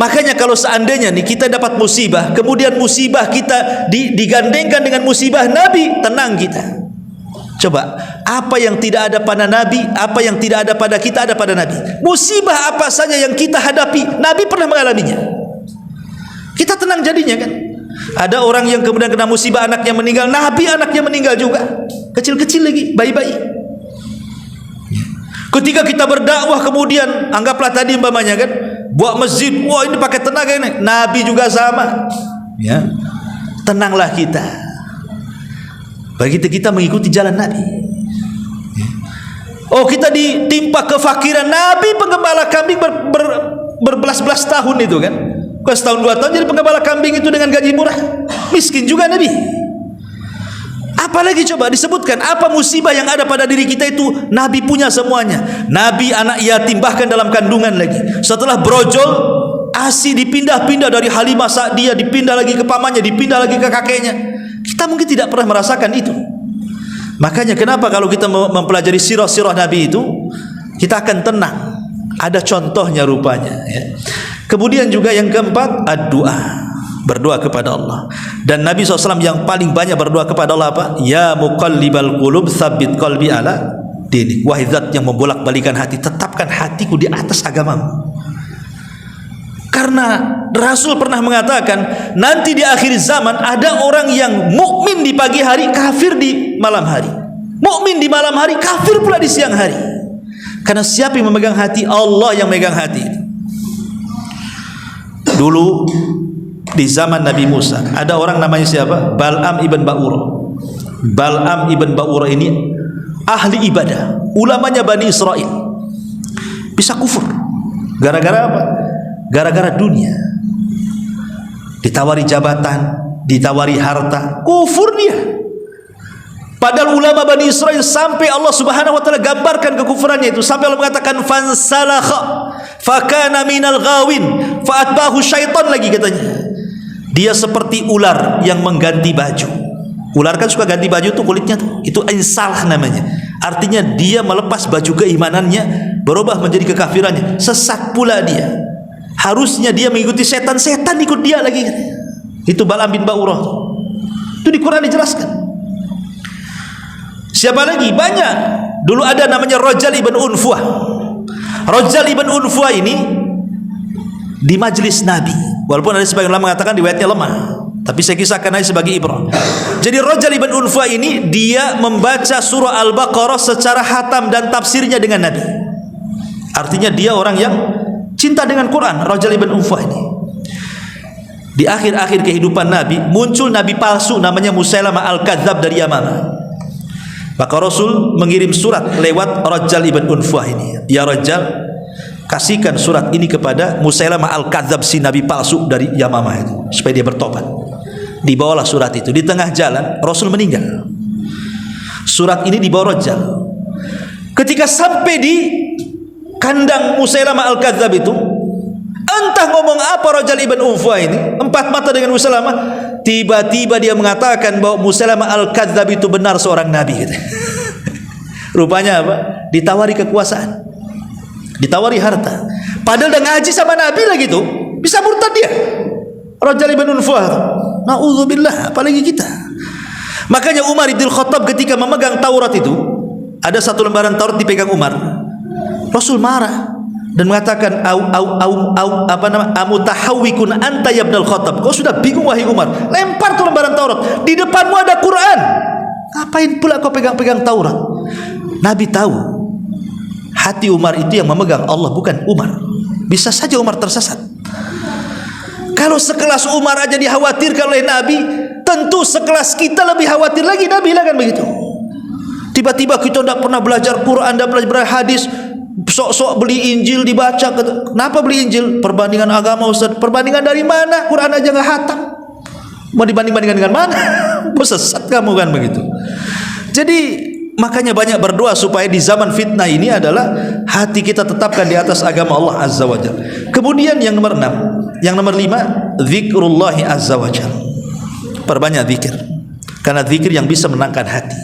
Makanya kalau seandainya nih kita dapat musibah, kemudian musibah kita digandengkan dengan musibah Nabi, tenang kita. Coba, apa yang tidak ada pada Nabi, apa yang tidak ada pada kita ada pada Nabi. Musibah apa saja yang kita hadapi, Nabi pernah mengalaminya. Kita tenang jadinya kan. Ada orang yang kemudian kena musibah anaknya meninggal, Nabi anaknya meninggal juga. Kecil-kecil lagi, bayi-bayi. Ketika kita berdakwah kemudian anggaplah tadi umpamanya kan, buat masjid, wah ini pakai tenaga ini. Nabi juga sama. Ya. Tenanglah kita. Begitu kita mengikuti jalan Nabi. Oh, kita ditimpa kefakiran. Nabi penggembala kambing berbelas-belas tahun itu kan. Bukan setahun 2 tahun jadi penggembala kambing itu dengan gaji murah. Miskin juga Nabi. Apalagi coba disebutkan apa musibah yang ada pada diri kita itu Nabi punya semuanya. Nabi anak yatim bahkan dalam kandungan lagi. Setelah brojol, ASI dipindah-pindah dari Halimah Sa'diyah, dipindah lagi ke pamannya, dipindah lagi ke kakeknya. Kita mungkin tidak pernah merasakan itu. Makanya kenapa kalau kita mempelajari sirah-sirah Nabi itu kita akan tenang. Ada contohnya rupanya ya. Kemudian juga yang keempat, ad-du'a, berdoa kepada Allah. Dan Nabi SAW yang paling banyak berdoa kepada Allah apa? Ya muqallibal qulub tsabbit qalbi ala dinik. Wahai zat yang membolak-balikan hati, tetapkan hatiku di atas agamamu. Karena Rasul pernah mengatakan nanti di akhir zaman ada orang yang mukmin di pagi hari, kafir di malam hari. Mukmin di malam hari, kafir pula di siang hari. Karena siapa yang memegang hati? Allah yang memegang hati. Dulu di zaman Nabi Musa ada orang namanya siapa? Bal'am ibn Ba'urah. Bal'am ibn Ba'urah ini ahli ibadah, ulamanya Bani Israel. Bisa kufur gara-gara apa? Gara-gara dunia. Ditawari jabatan, ditawari harta, kufur dia. Padahal ulama Bani Israel sampai Allah Subhanahu wa taala gambarkan kekufurannya itu, sampai Allah mengatakan fansalakha fakana minal ghawin fa'atbahu syaitan lagi katanya. Dia seperti ular yang mengganti baju. Ular kan suka ganti baju tuh kulitnya tuh. Itu insalah namanya. Artinya dia melepas baju keimanannya, berubah menjadi kekafirannya. Sesat pula dia. Harusnya dia mengikuti setan, setan ikut dia lagi. Itu Bal'am bin Ba'urah. Itu di Quran dijelaskan. Siapa lagi? Banyak. Dulu ada namanya Rajal ibn Unfuah. Rajal ibn Unfuah ini di majlis Nabi. Walaupun ada sebagian ulama mengatakan riwayatnya lemah, tapi saya kisahkan aja sebagai ibrah. Jadi Rajal ibn Unfuah ini dia membaca surah Al-Baqarah secara khatam dan tafsirnya dengan Nabi. Artinya dia orang yang cinta dengan Quran. Rajal ibn Unfuah ini di akhir-akhir kehidupan Nabi muncul nabi palsu namanya Musailamah al-Kadzab dari Yamamah. Maka Rasul mengirim surat lewat Rajal ibn Unfuah ini. Ya Rajal, kasihkan surat ini kepada Musailamah al-Kadzab, si nabi palsu dari Yamamah itu, supaya dia bertobat. Dibawalah surat itu. Di tengah jalan Rasul meninggal. Surat ini dibawa Rajal. Ketika sampai di kandang Musailamah al-Kadzab itu, entah ngomong apa Rajal ibn Unfuah ini, empat mata dengan Musailamah, tiba-tiba dia mengatakan bahwa Musailamah al-Kadzab itu benar seorang nabi gitu. Rupanya apa? Ditawari kekuasaan, ditawari harta, padahal udah ngaji sama Nabi lagi tuh, bisa murtad dia. Rajal ibn Unfuah, na'udzubillah, apalagi kita. Makanya Umar ibn Khattab ketika memegang Taurat itu, ada satu lembaran Taurat dipegang Umar, Rasul marah. dan mengatakan amutahawwikun anta ya Ibnul Khattab, kau sudah bingung wahai Umar, lempar tuh lembaran Taurat, di depanmu ada Quran, ngapain pula kau pegang-pegang Taurat? Nabi tahu hati Umar itu yang memegang Allah, bukan Umar. Bisa saja Umar tersesat. Kalau sekelas Umar aja dikhawatirkan oleh Nabi, tentu sekelas kita lebih khawatir lagi. Nabi lah kan begitu. Tiba-tiba kita tidak pernah belajar Quran, tidak belajar hadis, sok-sok beli Injil dibaca. Kenapa beli Injil? Perbandingan agama Ustaz. Perbandingan dari mana? Quran aja nggak hatam, mau dibanding-bandingkan dengan mana? Sesat kamu kan begitu. Jadi makanya banyak berdoa supaya di zaman fitnah ini adalah hati kita tetapkan di atas agama Allah Azza wa Jalla. Kemudian yang nomor 6, yang nomor 5, zikrullah Azza wa Jalla. Perbanyak zikir, karena zikir yang bisa menenangkan hati.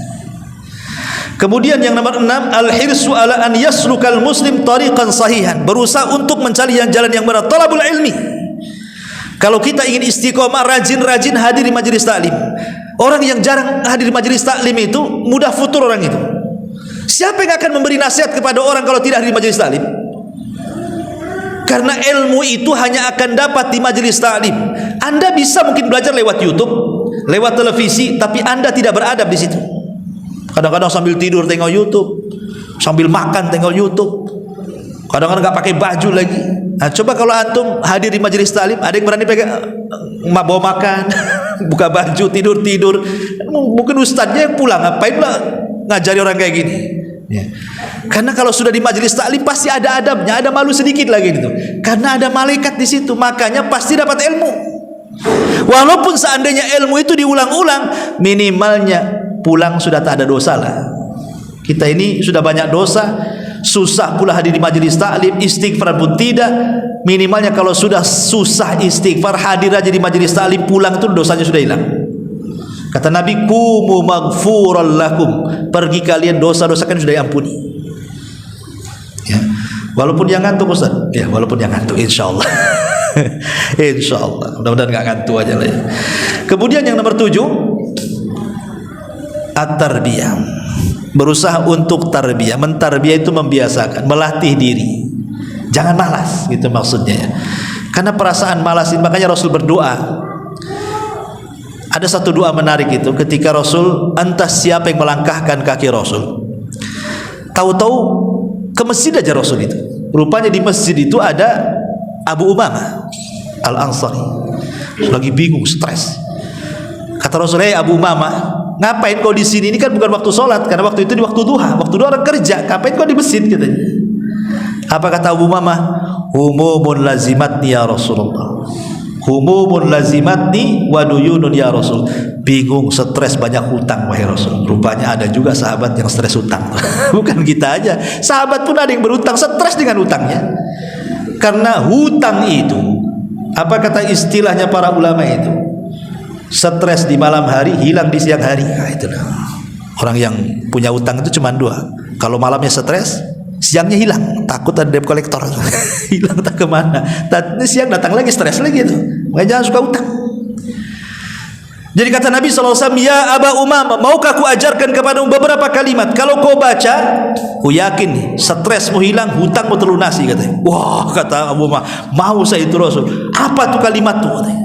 Kemudian yang nomor 6, al-hirsu ala an yaslukal muslim tariqan sahihan, berusaha untuk mencari jalan yang benar, talabul ilmi. Kalau kita ingin istiqomah, rajin-rajin hadir di majelis taklim. Orang yang jarang hadir di majelis taklim itu mudah futur orang itu. Siapa yang akan memberi nasihat kepada orang kalau tidak hadir di majelis taklim? Karena ilmu itu hanya akan dapat di majelis taklim. Anda bisa mungkin belajar lewat YouTube, lewat televisi, tapi Anda tidak beradab di situ. Kadang-kadang sambil tidur tengok YouTube, sambil makan tengok YouTube, kadang-kadang nggak pakai baju lagi. Nah, coba kalau antum hadir di majelis taklim, ada yang berani pegang bawa makan, buka baju, tidur. Mungkin ustadznya yang pulang, ngapain pula ngajari orang kayak gini? Ya. Karena kalau sudah di majelis taklim pasti ada adabnya, ada malu sedikit lagi gitu. Karena ada malaikat di situ, makanya pasti dapat ilmu. Walaupun seandainya ilmu itu diulang-ulang, minimalnya pulang sudah tak ada dosa lah. Kita ini sudah banyak dosa, susah pula hadir di majelis taklim, istighfar pun tidak. Minimalnya kalau sudah susah istighfar, hadir aja di majelis taklim, pulang itu dosanya sudah hilang. Kata Nabi, kumu maghfuran lakum, pergi kalian, dosa-dosa kan sudah diampuni. Ya. Walaupun yang ngantuk Ustaz, ya walaupun yang ngantuk, insyaallah. Insyaallah, mudah-mudahan nggak ngantuk aja lah ya. Kemudian yang nomor 7, at-tarbiyah, berusaha untuk tarbiyah. Mentarbiyah itu membiasakan, melatih diri, jangan malas gitu maksudnya ya. Karena perasaan malas ini, makanya Rasul berdoa. Ada satu doa menarik itu ketika Rasul, entah siapa yang melangkahkan kaki Rasul, tahu-tahu ke masjid aja Rasul itu. Rupanya di masjid itu ada Abu Umamah Al-Ansari, lagi bingung, stres. Kata Rasul, "Hei Abu Umamah, ngapain kau di sini? Ini kan bukan waktu sholat, karena waktu itu di waktu duha. Waktu duha orang kerja. Ngapain kau di masjid?" katanya. Apa kata Abu Umamah? "Humumun lazimatni ya Rasulullah. Humumun lazimatni wa duyunun ya Rasul." Bingung, stres, banyak hutang wahai Rasul. Rupanya ada juga sahabat yang stres hutang. Bukan kita aja, sahabat pun ada yang berhutang, stres dengan hutangnya. Karena hutang itu, apa kata istilahnya para ulama itu? Stres di malam hari, hilang di siang hari. Nah, itulah. Orang yang punya utang itu cuma 2. Kalau malamnya stres, siangnya hilang, takut ada debt collector. Hilang tak kemana. Siang datang lagi, stres lagi itu. Makanya jangan suka utang. Jadi kata Nabi SAW, "Ya Aba Umamah, maukah aku ajarkan kepadamu beberapa kalimat? Kalau kau baca, aku yakin nih, stresmu hilang, hutangmu terlunasi," katanya. Wah, kata Abu Umamah, mau saya itu Rasul. Apa tuh kalimat tuh? Katanya.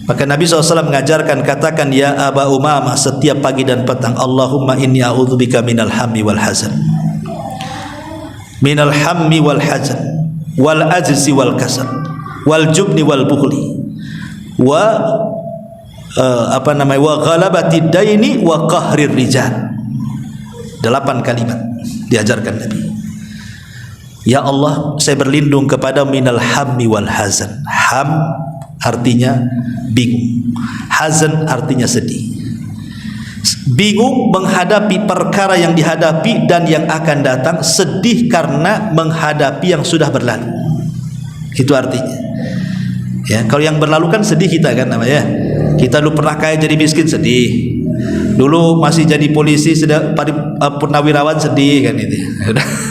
Maka Nabi SAW mengajarkan, katakan, "Ya Aba Umamah, setiap pagi dan petang, Allahumma inni a'udzubika minal hammi wal hazan. Minal hammi wal hazan, wal ajzi wal kasal, wal jubni wal bukhli, wa wa ghalabati daini wa qahrir rijal." 8 kalimat diajarkan Nabi. Ya Allah, saya berlindung kepada minal hammi wal hazan. Ham artinya bingung, hazan artinya sedih. Bingung menghadapi perkara yang dihadapi dan yang akan datang, sedih karena menghadapi yang sudah berlalu. Itu artinya. Ya, kalau yang berlalu kan sedih kita kan namanya. Kita dulu pernah kaya jadi miskin, sedih. Dulu masih jadi polisi, sudah purnawirawan, sedih kan itu.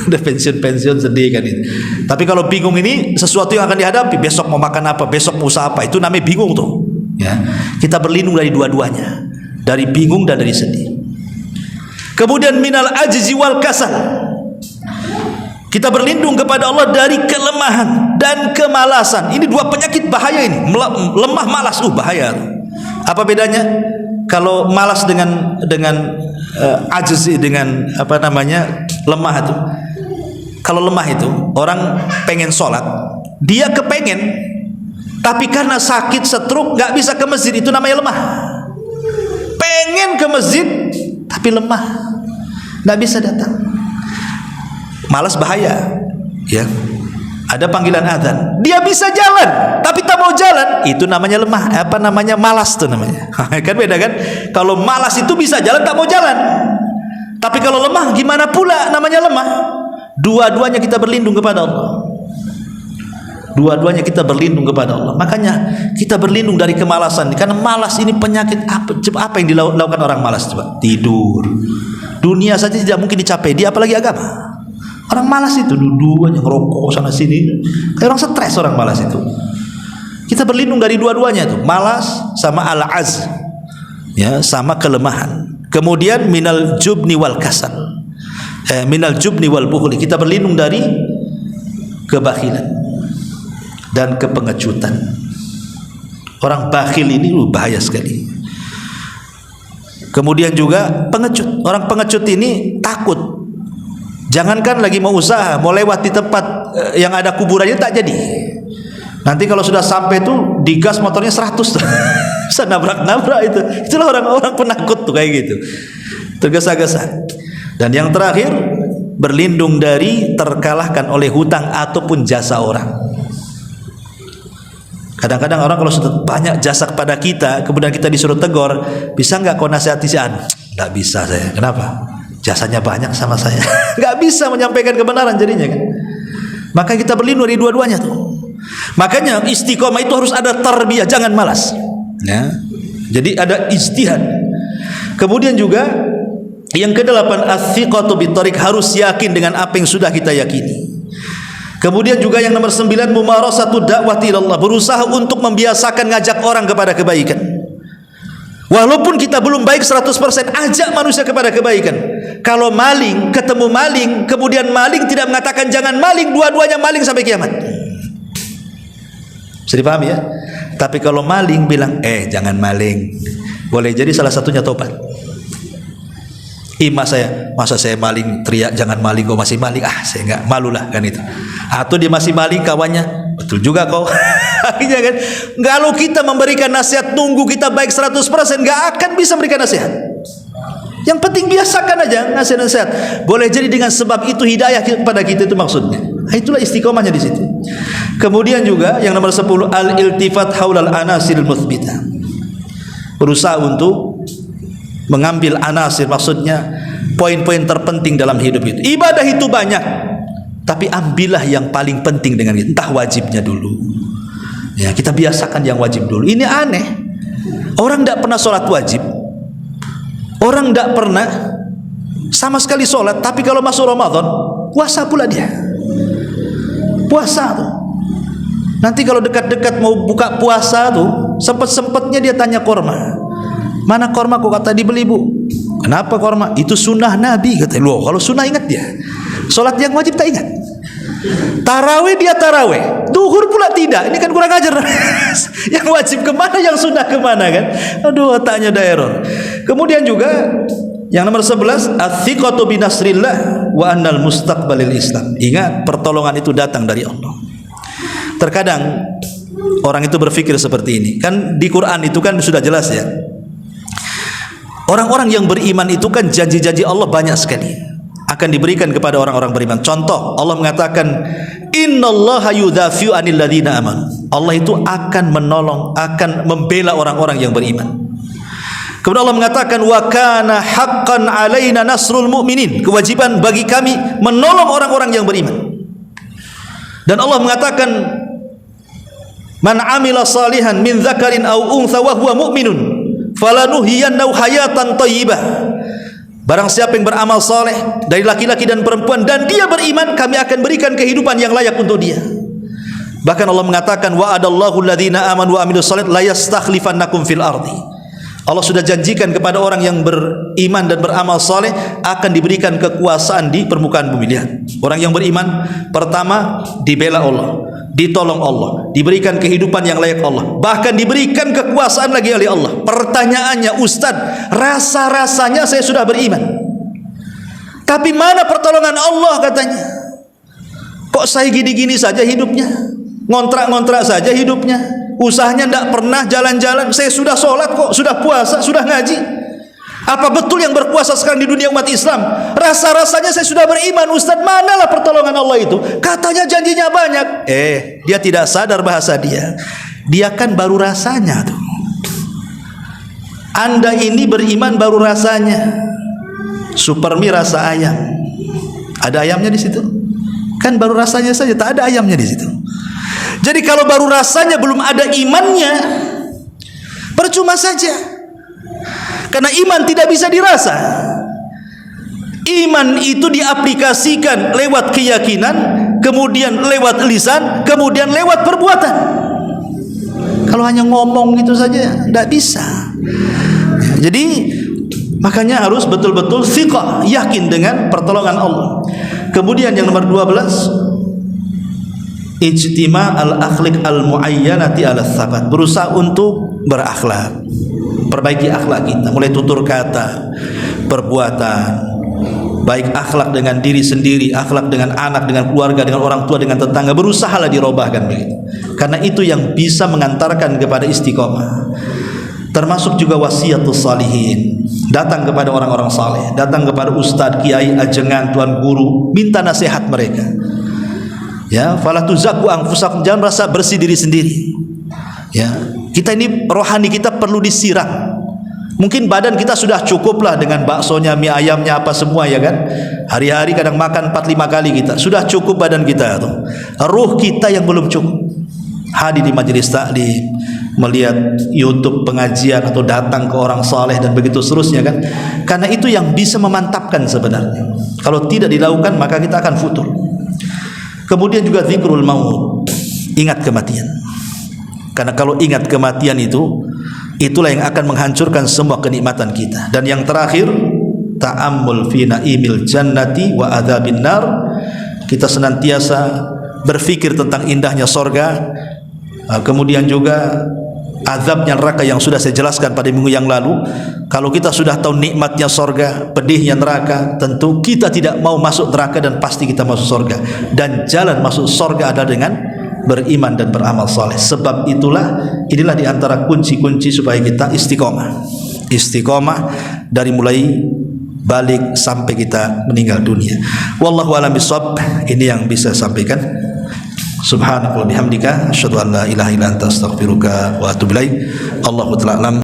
Udah pensiun sedih kan itu. Tapi kalau bingung ini sesuatu yang akan dihadapi, besok mau makan apa, besok mau usaha apa, itu namanya bingung tuh. Ya, kita berlindung dari dua-duanya, dari bingung dan dari sedih. Kemudian minal ajzi wal kasal. Kita berlindung kepada Allah dari kelemahan dan kemalasan. Ini dua penyakit bahaya ini. Lemah, malas, bahaya. Apa bedanya? Kalau malas dengan ajiz, dengan apa namanya, lemah itu. Kalau lemah itu orang pengen sholat, dia kepengen, tapi karena sakit stroke nggak bisa ke masjid, itu namanya lemah. Pengen ke masjid tapi lemah, nggak bisa datang. Malas bahaya, ya. Ada panggilan azan, dia bisa jalan, tapi tak mau jalan, itu namanya lemah. Apa namanya? Malas tuh namanya. Kan beda kan? Kalau malas itu bisa jalan, tak mau jalan. Tapi kalau lemah, gimana pula namanya lemah? Dua-duanya kita berlindung kepada Allah. Dua-duanya kita berlindung kepada Allah. Makanya kita berlindung dari kemalasan. Karena malas ini penyakit apa yang dilakukan orang malas? Coba tidur. Dunia saja tidak mungkin dicapai, dia apalagi agama. Orang malas itu duduk aja ngerokok sana sini, kayak orang stres orang malas itu. Kita berlindung dari dua-duanya tuh, malas sama al-azz, ya, sama kelemahan. Kemudian minal jubni wal kasal, minal jubni wal bukhli, kita berlindung dari kebakhilan dan kepengecutan. Orang bakhil ini bahaya sekali. Kemudian juga pengecut. Orang pengecut ini takut. Jangankan lagi mau usaha, mau lewat di tempat yang ada kuburannya tak jadi. Nanti kalau sudah sampai tuh digas motornya 100 tuh. Bisa nabrak-nabrak itu. Itulah orang-orang penakut tuh kayak gitu. Tergesa-gesa. Dan yang terakhir, berlindung dari terkalahkan oleh hutang ataupun jasa orang. Kadang-kadang orang kalau sudah banyak jasa kepada kita, kemudian kita disuruh tegur, bisa nggak kau nasihati si An? Nggak bisa saya. Kenapa? Jasanya banyak sama saya. Nggak bisa menyampaikan kebenaran jadinya kan. Maka kita berlindung dari dua-duanya tuh. Makanya istiqomah itu harus ada tarbiyah, jangan malas. Ya. Jadi ada ijtihad. Kemudian juga yang ke-8, as-siqatu bit-thariq, harus yakin dengan apa yang sudah kita yakini. Kemudian juga yang nomor 9, mumarasatu da'wati ilallah, berusaha untuk membiasakan ngajak orang kepada kebaikan. Walaupun kita belum baik 100%, ajak manusia kepada kebaikan. Kalau maling, ketemu maling, kemudian maling tidak mengatakan jangan maling, dua-duanya maling sampai kiamat. Bisa dipahami ya? Tapi kalau maling bilang, jangan maling, boleh jadi salah satunya tobat. Masa saya maling, teriak jangan maling, kau masih maling, saya enggak, malulah kan itu. Atau dia masih maling, kawannya, betul juga kau. Akhirnya kan, kalau kita memberikan nasihat, tunggu kita baik 100%, enggak akan bisa memberikan nasihat. Yang penting biasakan aja nasihat-nasihat. Boleh jadi dengan sebab itu hidayah kepada kita, itu maksudnya. Itulah istiqomahnya di situ. Kemudian juga yang nomor 10, al-iltifat haulal anasil muthbita, berusaha untuk mengambil anasir, maksudnya poin-poin terpenting dalam hidup itu. Ibadah itu banyak, tapi ambillah yang paling penting dengan itu. Entah wajibnya dulu, ya, kita biasakan yang wajib dulu. Ini aneh, orang tidak pernah sholat wajib, orang tidak pernah sama sekali sholat, tapi kalau masuk Ramadan puasa pula dia. Puasa tuh, nanti kalau dekat-dekat mau buka puasa tuh, sempat-sempatnya dia tanya korma, mana korma? Kok kata dibeli bu? Kenapa korma? Itu sunnah Nabi, kata. Loh, kalau sunnah ingat dia. Sholat yang wajib tak ingat. Tarawih dia tarawih, duhur pula tidak. Ini kan kurang ajar. Yang wajib kemana, yang sunnah kemana kan? Aduh, otaknya ada error. Kemudian juga yang nomor 11, as-siqatu binasrillah wa annal mustaqbalil Islam. Ingat, pertolongan itu datang dari Allah. Terkadang orang itu berpikir seperti ini. Kan di Quran itu kan sudah jelas ya. Orang-orang yang beriman itu kan janji-janji Allah banyak sekali akan diberikan kepada orang-orang beriman. Contoh, Allah mengatakan, innallaha yudafi'u 'anil ladzina amanu. Allah itu akan menolong, akan membela orang-orang yang beriman. Kemudian Allah mengatakan, wa kana haqqan 'alaina nasrul mu'minin. Kewajiban bagi kami menolong orang-orang yang beriman. Dan Allah mengatakan, man 'amila salihan min dzakarin aw untha wa huwa mu'minun falanuhyiyannahu hayatan thayyibah. Barang siapa yang beramal saleh dari laki-laki dan perempuan dan dia beriman, kami akan berikan kehidupan yang layak untuk dia. Bahkan Allah mengatakan, wa'adallahu alladhina amanu wa amilus salih la yastakhlifannakum fil ardi. Allah sudah janjikan kepada orang yang beriman dan beramal saleh akan diberikan kekuasaan di permukaan bumi. Lihat, orang yang beriman pertama dibela Allah, ditolong Allah, diberikan kehidupan yang layak Allah, bahkan diberikan kekuasaan lagi oleh Allah. Pertanyaannya, Ustaz, rasa-rasanya saya sudah beriman, tapi mana pertolongan Allah katanya? Kok saya gini-gini saja hidupnya, ngontrak-ngontrak saja hidupnya, usahanya tidak pernah jalan-jalan. Saya sudah sholat kok, sudah puasa, sudah ngaji. Apa betul yang berpuasa sekarang di dunia umat Islam rasa-rasanya saya sudah beriman? Ustaz, manalah pertolongan Allah itu? Katanya janjinya banyak. Dia tidak sadar bahasa dia kan baru rasanya tuh. Anda ini beriman baru rasanya. Supermi rasa ayam, ada ayamnya di situ? Kan baru rasanya saja, tak ada ayamnya di situ. Jadi kalau baru rasanya belum ada imannya, percuma saja. Karena iman tidak bisa dirasa. Iman itu diaplikasikan lewat keyakinan, kemudian lewat lisan, kemudian lewat perbuatan. Kalau hanya ngomong gitu saja tidak bisa. Jadi makanya harus betul-betul thiqah, yakin dengan pertolongan Allah. Kemudian yang nomor 12, ijtima al-akhlaq al-muayyanati ala tsabat, berusaha untuk berakhlak, perbaiki akhlak kita, mulai tutur kata, perbuatan, baik akhlak dengan diri sendiri, akhlak dengan anak, dengan keluarga, dengan orang tua, dengan tetangga, berusahalah dirobahkan begitu. Karena itu yang bisa mengantarkan kepada istiqomah. Termasuk juga wasiatus salihin, datang kepada orang-orang saleh, datang kepada ustadz, kiai, ajengan, tuan guru, minta nasihat mereka. Ya, fala tuzakku anfusakum, jangan merasa bersih diri sendiri. Ya, kita ini rohani kita perlu disiram. Mungkin badan kita sudah cukup lah dengan baksonya, mie ayamnya, apa semua ya kan. Hari-hari kadang makan 4-5 kali kita, sudah cukup badan kita tuh. Ruh kita yang belum cukup. Hadir di majelis taklim, melihat YouTube pengajian atau datang ke orang saleh dan begitu seterusnya kan. Karena itu yang bisa memantapkan sebenarnya. Kalau tidak dilakukan maka kita akan futur. Kemudian juga zikrul maut, ingat kematian. Karena kalau ingat kematian itulah yang akan menghancurkan semua kenikmatan kita. Dan yang terakhir, ta'ammul fi naimil jannati wa adzabin nar. Kita senantiasa berfikir tentang indahnya sorga, kemudian juga azabnya neraka yang sudah saya jelaskan pada minggu yang lalu. Kalau kita sudah tahu nikmatnya sorga, pedihnya neraka, tentu kita tidak mau masuk neraka dan pasti kita masuk sorga. Dan jalan masuk sorga adalah dengan beriman dan beramal saleh. Sebab inilah diantara kunci-kunci supaya kita istiqomah. Istiqomah dari mulai balik sampai kita meninggal dunia. Wallahu a'lam bishawab. Ini yang bisa saya sampaikan. Subhanallah bihamdika asyhadu an la ilaha illa anta astaghfiruka wa atubu ilaik. Allahu ta'ala alam.